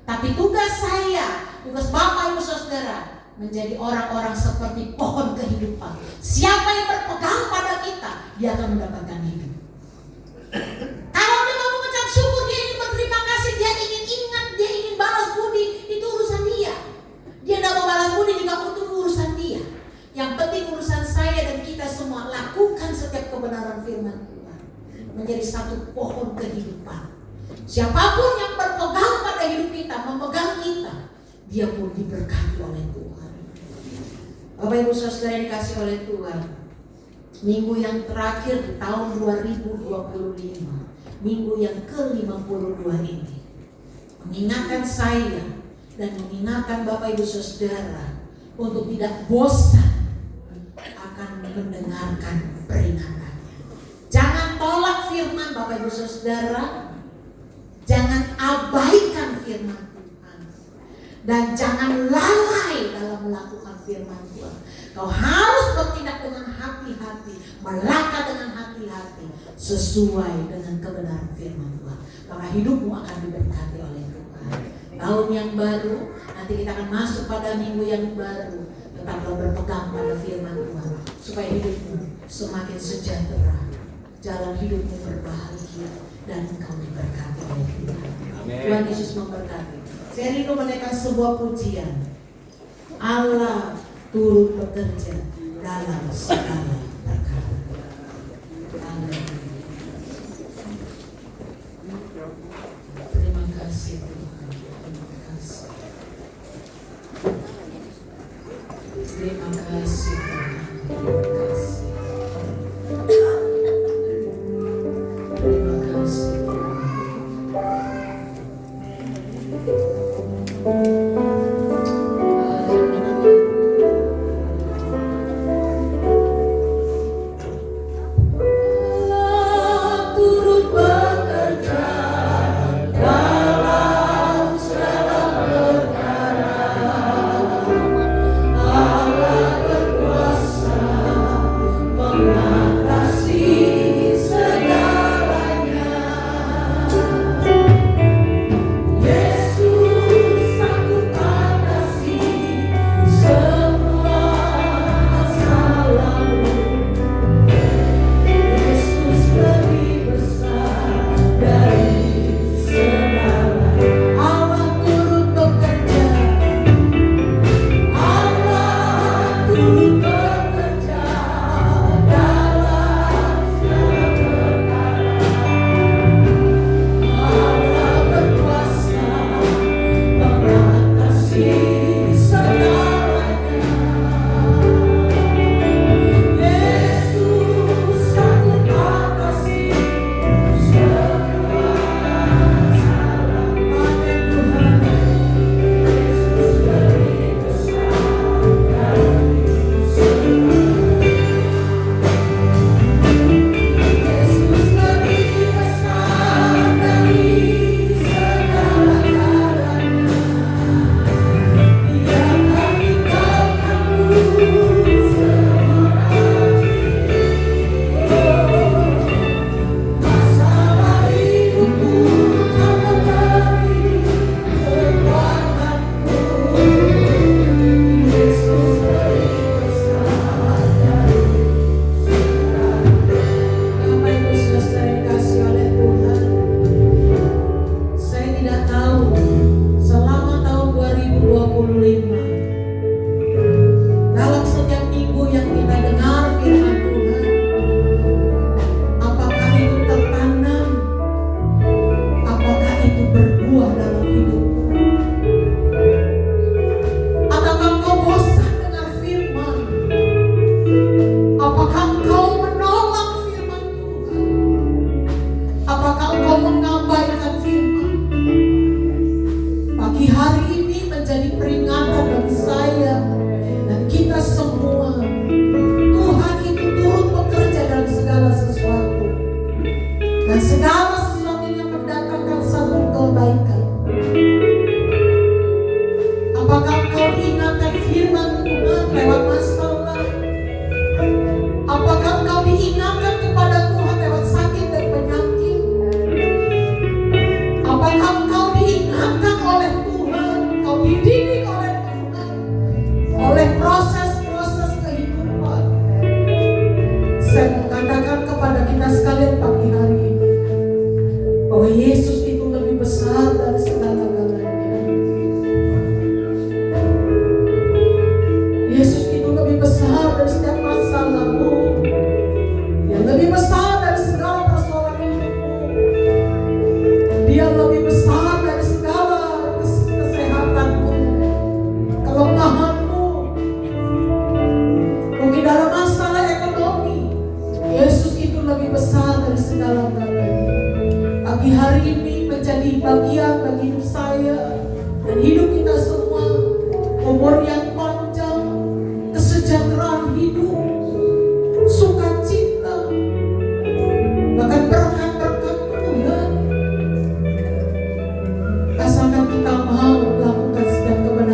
Tapi tugas saya, tugas Bapak ibu saudara, menjadi orang-orang seperti pohon kehidupan. Siapa yang berpegang pada kita, dia akan mendapatkan hidup. Kalau dia mau mengucap syukur, dia ingin berterima kasih, dia ingin ingat, dia ingin balas budi, itu urusan dia. Dia tidak mau balas budi juga untuk urusan dia. Yang penting urusan saya dan kita semua, lakukan setiap kebenaran firman Tuhan menjadi satu pohon kehidupan. Siapapun yang berpegang pada hidup kita, memegang kita, dia pun diberkati oleh Tuhan. Bapak ibu saudara yang dikasih oleh Tuhan, minggu yang terakhir di tahun 2025, minggu yang ke-52 ini, mengingatkan saya dan mengingatkan Bapak ibu saudara untuk tidak bosan akan mendengarkan peringatannya. Jangan tolak firman Bapak ibu saudara, jangan abaikan firman Tuhan. Dan jangan lalai dalam melakukan firman Tuhan. Kau harus bertindak dengan hati-hati, melangkah dengan hati-hati sesuai dengan kebenaran firman Tuhan. Maka hidupmu akan diberkati oleh Tuhan. Tahun yang baru, nanti kita akan masuk pada minggu yang baru. Tetaplah berpegang pada firman Tuhan supaya hidupmu semakin sejahtera, jalan hidupmu berbahagia, dan engkau diberkati oleh Tuhan. Tuhan Yesus memberkati. Saya rindu menaikkan sebuah pujian. Allah turut bekerja dalam segala perkara. Terima kasih Tuhan. Terima kasih. Terima kasih Tuhan. Terima kasih. Terima kasih Tuhan. Asalkan kita mau melakukan setiap kebenaran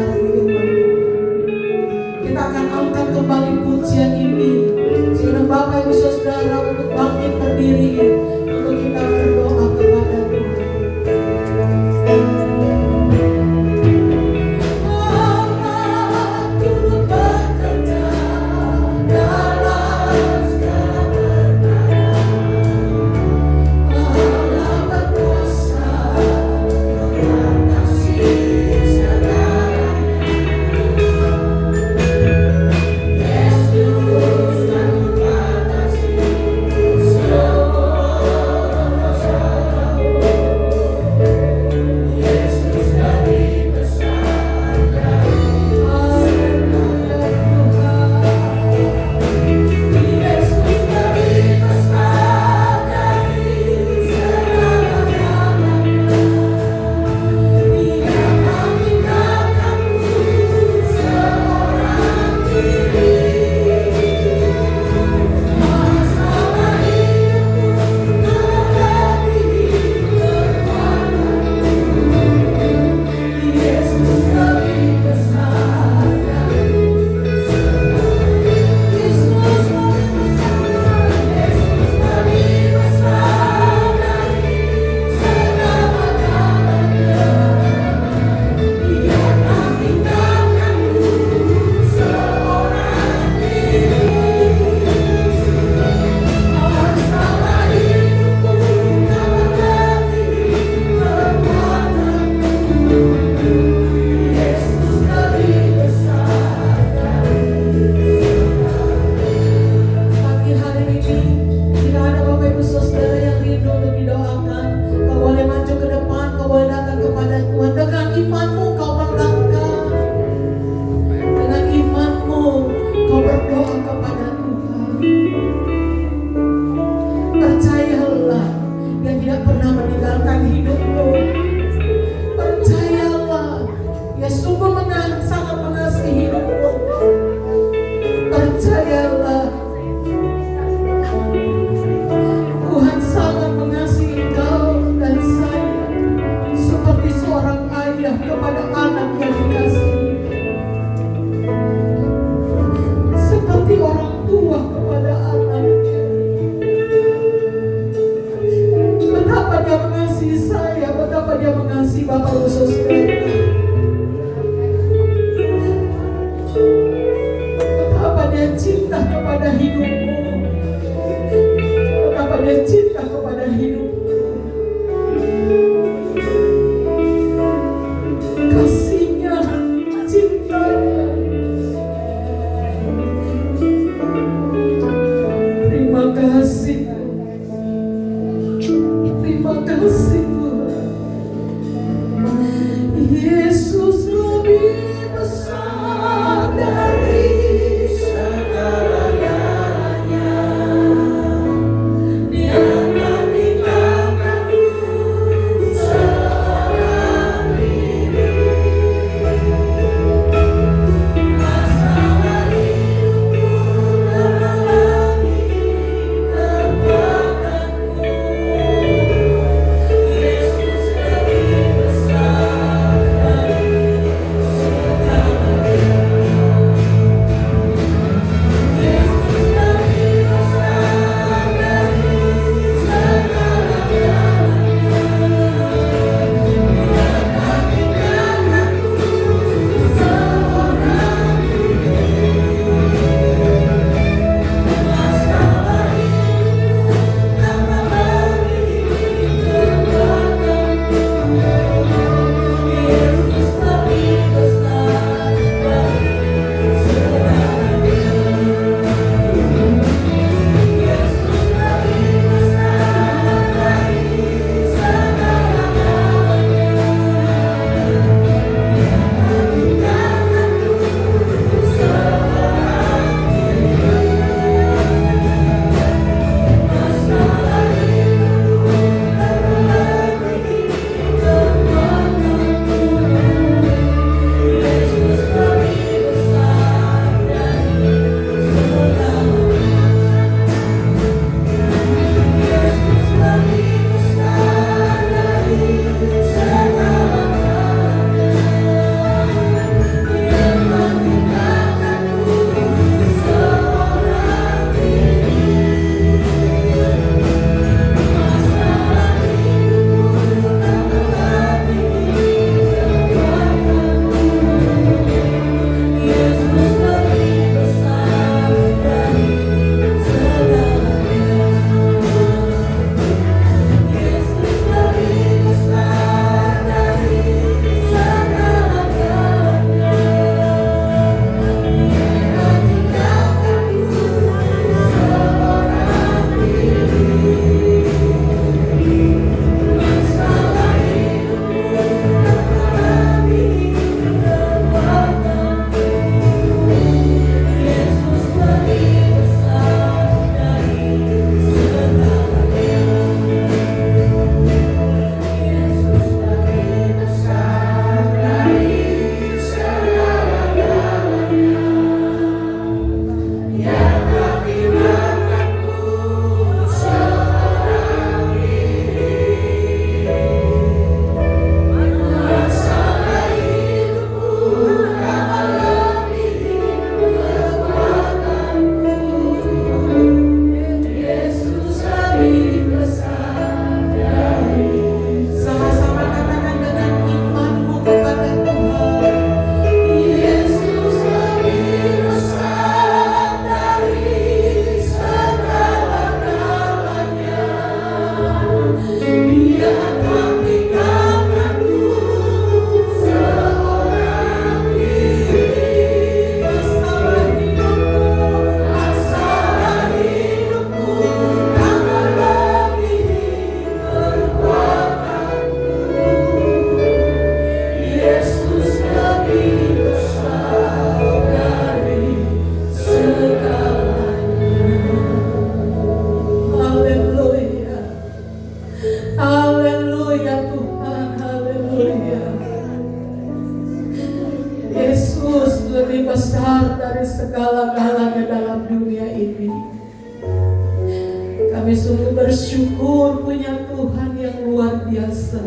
Kami sungguh bersyukur punya Tuhan yang luar biasa,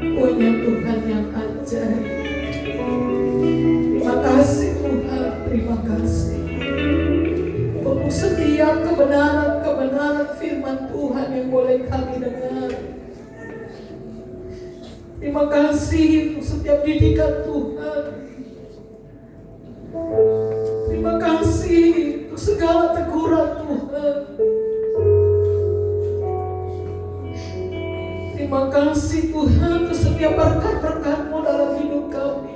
punya Tuhan yang ajaib. Terima kasih Tuhan, terima kasih untuk setiap kebenaran firman Tuhan yang boleh kami dengar. Terima kasih untuk setiap didikan Tuhan. Terima kasih untuk segala teguran Tuhan. Terima kasih Tuhan untuk setiap berkat-berkat-Mu dalam hidup kami.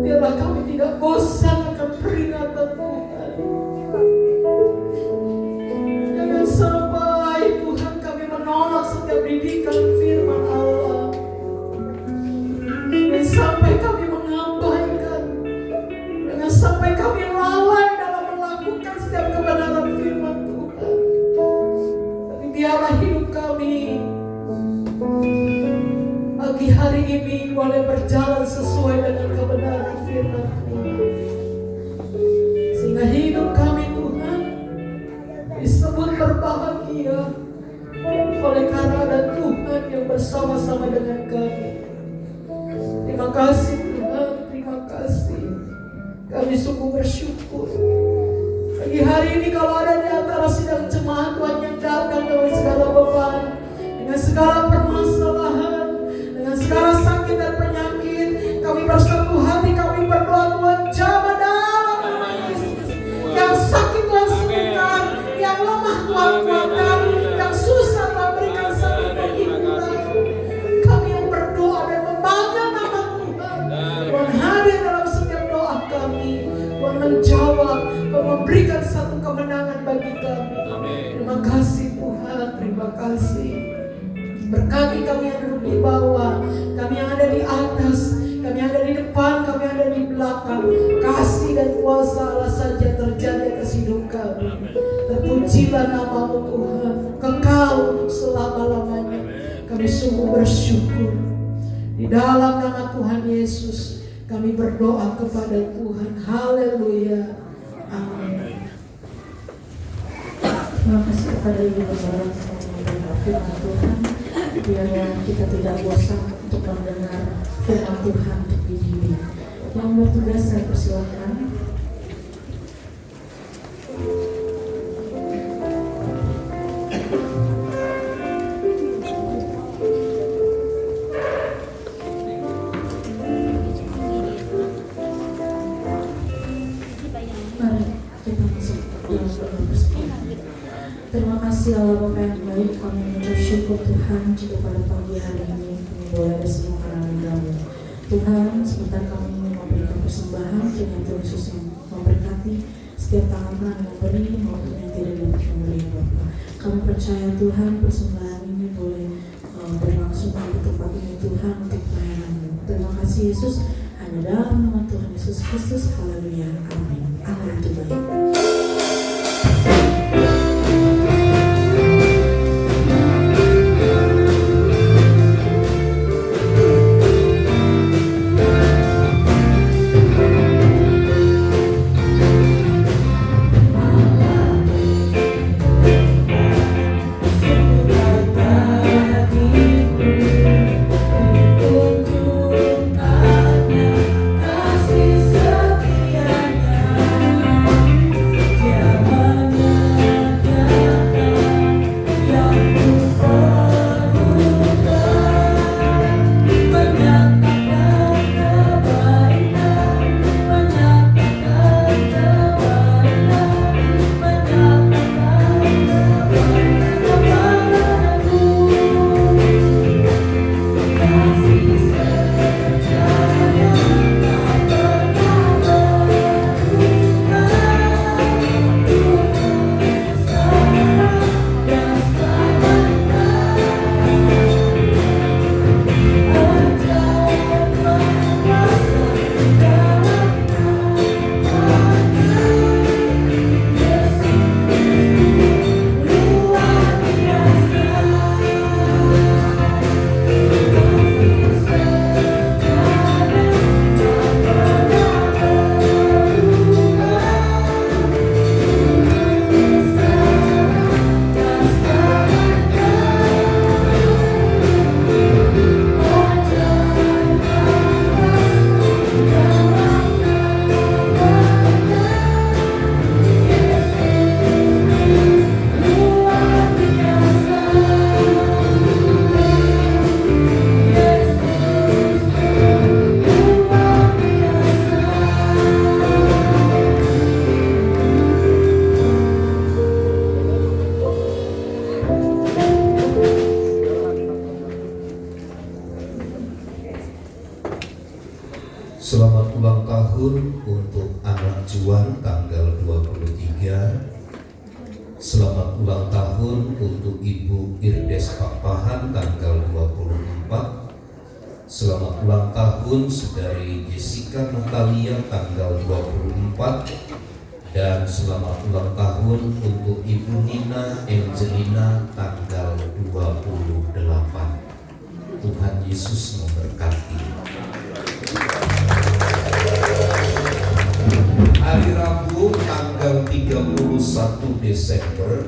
Biarlah kami tidak bosan akan peringatan Tuhan. Jangan sampai Tuhan kami menolak setiap didikan firman Allah. Jangan sampai kami mengabaikan. Jangan sampai kami lalai dalam melakukan setiap kebenaran firman Tuhan. Tapi biarlah hidup kami pagi hari ini boleh berjalan sesuai dengan kebenaran firman Tuhan. Sehingga hidup kami Tuhan disebut berbahagia oleh karena ada Tuhan yang bersama-sama dengan kami. Terima kasih Tuhan, terima kasih. Kami sungguh bersyukur. Pagi hari ini kalau ada di antara sidang jemaat Tuhan yang datang dengan segala beban, dengan segala permasalahan, dengan segala sakit dan penyakit, kami bersatu hati, kami berdoa Tuhan jamah dalam nama Yesus. Yang sakit Tuhan sembuhkan, yang lemah Tuhan kuatkan, yang susah Tuhan berikan satu penghiburan. Kami yang berdoa dan membanggakan nama Tuhan. Tuhan hadir dalam setiap doa kami. Tuhan menjawab, Tuhan memberikan satu kemenangan bagi kami. Terima kasih Tuhan, terima kasih. Berkati kami yang duduk di bawah, kami yang ada di atas, kami yang ada di depan, kami yang ada di belakang. Kasih dan kuasa Allah saja terjadi atas hidup kami. Terpujilah nama-Mu Tuhan, kekal untuk selama-lamanya. Kami sungguh bersyukur. Di dalam nama Tuhan Yesus kami berdoa kepada Tuhan. Haleluya. Amin. Terima kasih kepada Ibu Bapak firman Tuhan. Biarlah kita tidak bosan untuk mendengar firman Tuhan untuk dididik. Yang bertugas saya persilakan. Mari kita masuk dalam doa bersama. Terima kasih Allah Bapa yang baik, kami mengucap syukur Tuhan jika pada pagi hari ini kami boleh bersama karangan-Mu. Tuhan, sebentar kami memberikan persembahan, Tuhan Yesus yang memberkati setiap tangan yang memberi maupun yang tidak dapat memberi Bapa. Kami percaya Tuhan persembahan ini boleh berlangsung di tempat ini Tuhan untuk pelayanan-Mu. Terima kasih Yesus, hanya dalam nama Tuhan Yesus Kristus. Haleluya. Amin. Amin itu baik. Kasih setianya Selamat ulang tahun untuk Ibu Irdes Papahan tanggal 24. Selamat ulang tahun Saudari Jessica Natalia tanggal 24. Dan selamat ulang tahun untuk Ibu Nina Angelina tanggal 28. Tuhan Yesus memberkati. Hari Rabu tanggal 31 Desember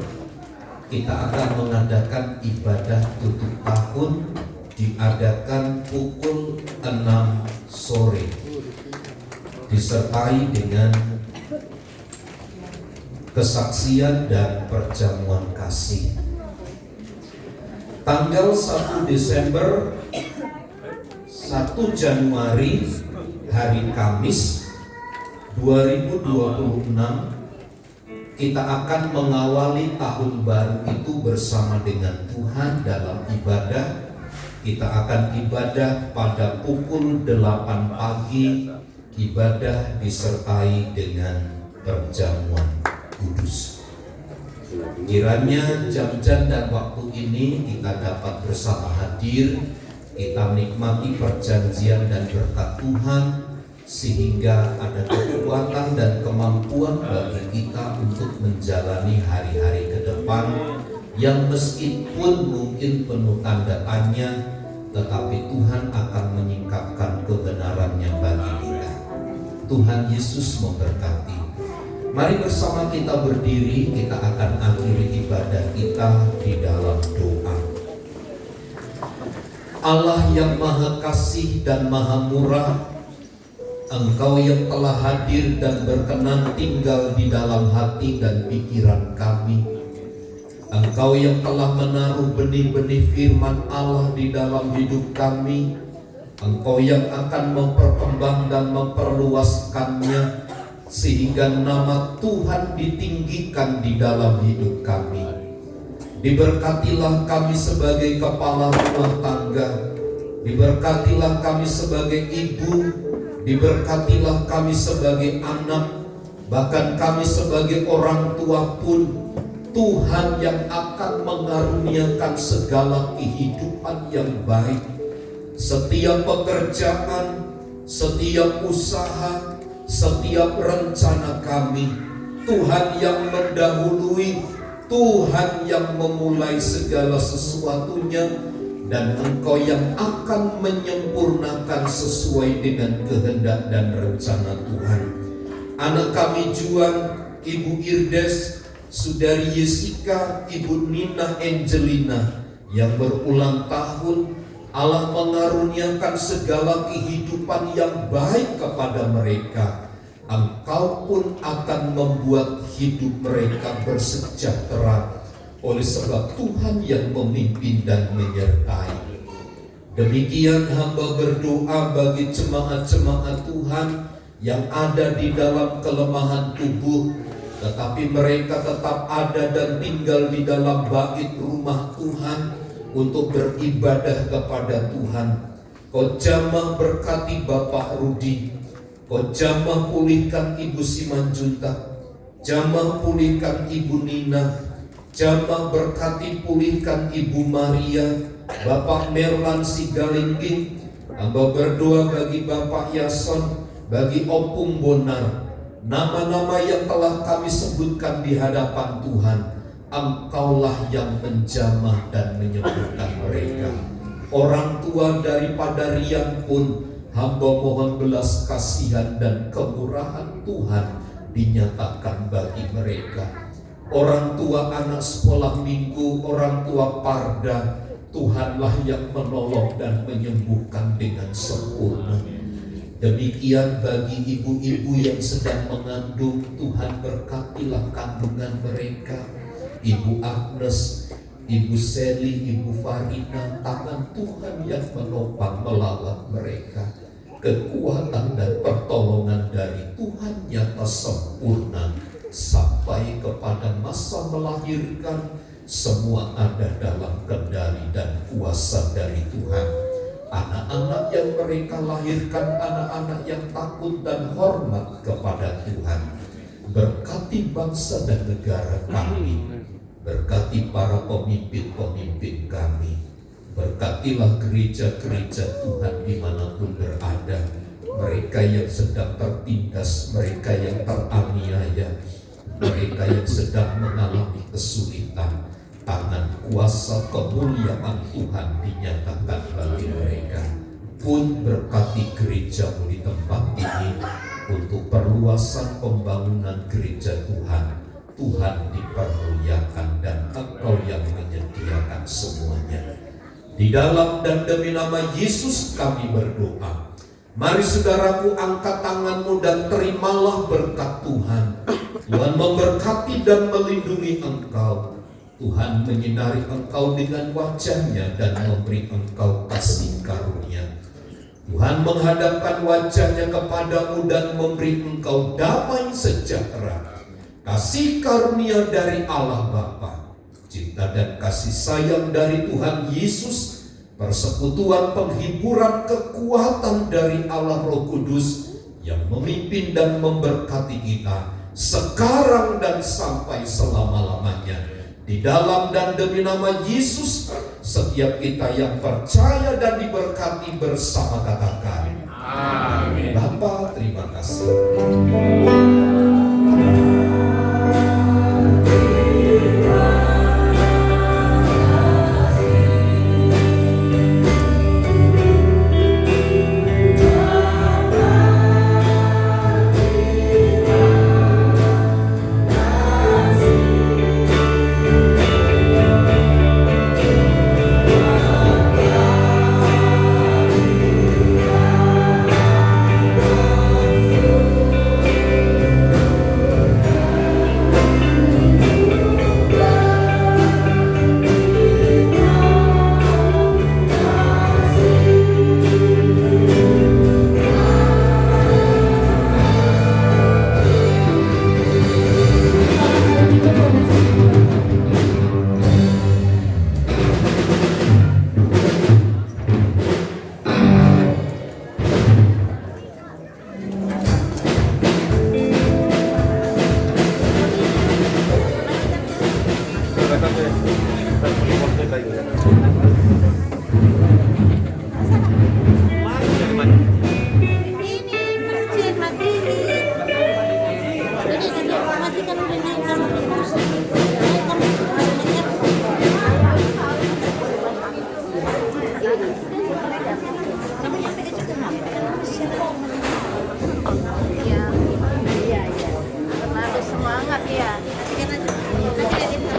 kita akan mengadakan ibadah tutup tahun, diadakan pukul 6 sore disertai dengan kesaksian dan perjamuan kasih. Tanggal 1 Desember 1 Januari hari Kamis 2026 kita akan mengawali tahun baru itu bersama dengan Tuhan dalam ibadah. Kita akan ibadah pada pukul 8 pagi, ibadah disertai dengan perjamuan kudus. Kiranya jam-jam dan waktu ini kita dapat bersama hadir, kita menikmati perjanjian dan berkat Tuhan, sehingga ada kekuatan dan kemampuan bagi kita untuk menjalani hari-hari ke depan yang meskipun mungkin penuh tanda tanya, tetapi Tuhan akan menyingkapkan kebenarannya bagi kita. Tuhan Yesus memberkati. Mari bersama kita berdiri, kita akan akhiri ibadah kita di dalam doa. Allah yang Maha Kasih dan Maha Murah, Engkau yang telah hadir dan berkenan tinggal di dalam hati dan pikiran kami. Engkau yang telah menaruh benih-benih firman Allah di dalam hidup kami. Engkau yang akan memperkembang dan memperluaskannya, sehingga nama Tuhan ditinggikan di dalam hidup kami. Diberkatilah kami sebagai kepala rumah tangga. Diberkatilah kami sebagai ibu. Diberkatilah kami sebagai anak, bahkan kami sebagai orang tua pun. Tuhan yang akan mengaruniakan segala kehidupan yang baik. Setiap pekerjaan, setiap usaha, setiap rencana kami, Tuhan yang mendahului, Tuhan yang memulai segala sesuatunya, dan Engkau yang akan menyempurnakan sesuai dengan kehendak dan rencana Tuhan. Anak kami Juan, Ibu Irdes, Saudari Jessica, Ibu Nina Angelina yang berulang tahun, Allah mengaruniakan segala kehidupan yang baik kepada mereka. Engkau pun akan membuat hidup mereka bersejahtera, oleh sebab Tuhan yang memimpin dan menyertai. Demikian hamba berdoa bagi jemaat-jemaat Tuhan yang ada di dalam kelemahan tubuh, tetapi mereka tetap ada dan tinggal di dalam bait rumah Tuhan untuk beribadah kepada Tuhan. Kau jamah berkati Bapak Rudi, Kau jamah pulihkan Ibu Simanjuntak, jamah pulihkan Ibu Nina, jamah berkati pulihkan Ibu Maria, Bapak Merlan Sigalingging. Hamba berdoa bagi Bapak Yason, bagi Opung Bonar, nama-nama yang telah kami sebutkan di hadapan Tuhan. Engkaulah yang menjamah dan menyembuhkan mereka. Orang tua daripada Rian pun, hamba mohon belas kasihan dan kemurahan Tuhan dinyatakan bagi mereka. Orang tua anak sekolah minggu, orang tua Parda, Tuhanlah yang menolong dan menyembuhkan dengan sempurna. Demikian bagi ibu-ibu yang sedang mengandung, Tuhan berkatilah kandungan mereka. Ibu Agnes, Ibu Seli, Ibu Farina, tangan Tuhan yang menopang melawat mereka. Kekuatan dan pertolongan dari Tuhan nyata sempurna sampai kepada masa melahirkan. Semua ada dalam kendali dan kuasa dari Tuhan. Anak-anak yang mereka lahirkan, anak-anak yang takut dan hormat kepada Tuhan. Berkati bangsa dan negara kami. Berkati para pemimpin-pemimpin kami. Berkatilah gereja-gereja Tuhan dimanapun berada. Mereka yang sedang tertindas, mereka yang teraniaya, mereka yang sedang mengalami kesulitan. Tangan kuasa kemuliaan Tuhan dinyatakan bagi mereka. Pun berkati gerejamu di tempat ini untuk perluasan pembangunan gereja Tuhan. Tuhan dipermuliakan dan Engkau yang menyediakan semuanya. Di dalam dan demi nama Yesus kami berdoa. Mari saudaraku, angkat tanganmu dan terimalah berkat Tuhan. Tuhan memberkati dan melindungi engkau. Tuhan menyinari engkau dengan wajah-Nya dan memberi engkau kasih karunia. Tuhan menghadapkan wajah-Nya kepadamu dan memberi engkau damai sejahtera. Kasih karunia dari Allah Bapa, cinta dan kasih sayang dari Tuhan Yesus, persekutuan penghiburan kekuatan dari Allah Roh Kudus yang memimpin dan memberkati kita sekarang dan sampai selama-lamanya. Di dalam dan demi nama Yesus, setiap kita yang percaya dan diberkati bersama katakan amin. Bapa, terima kasih.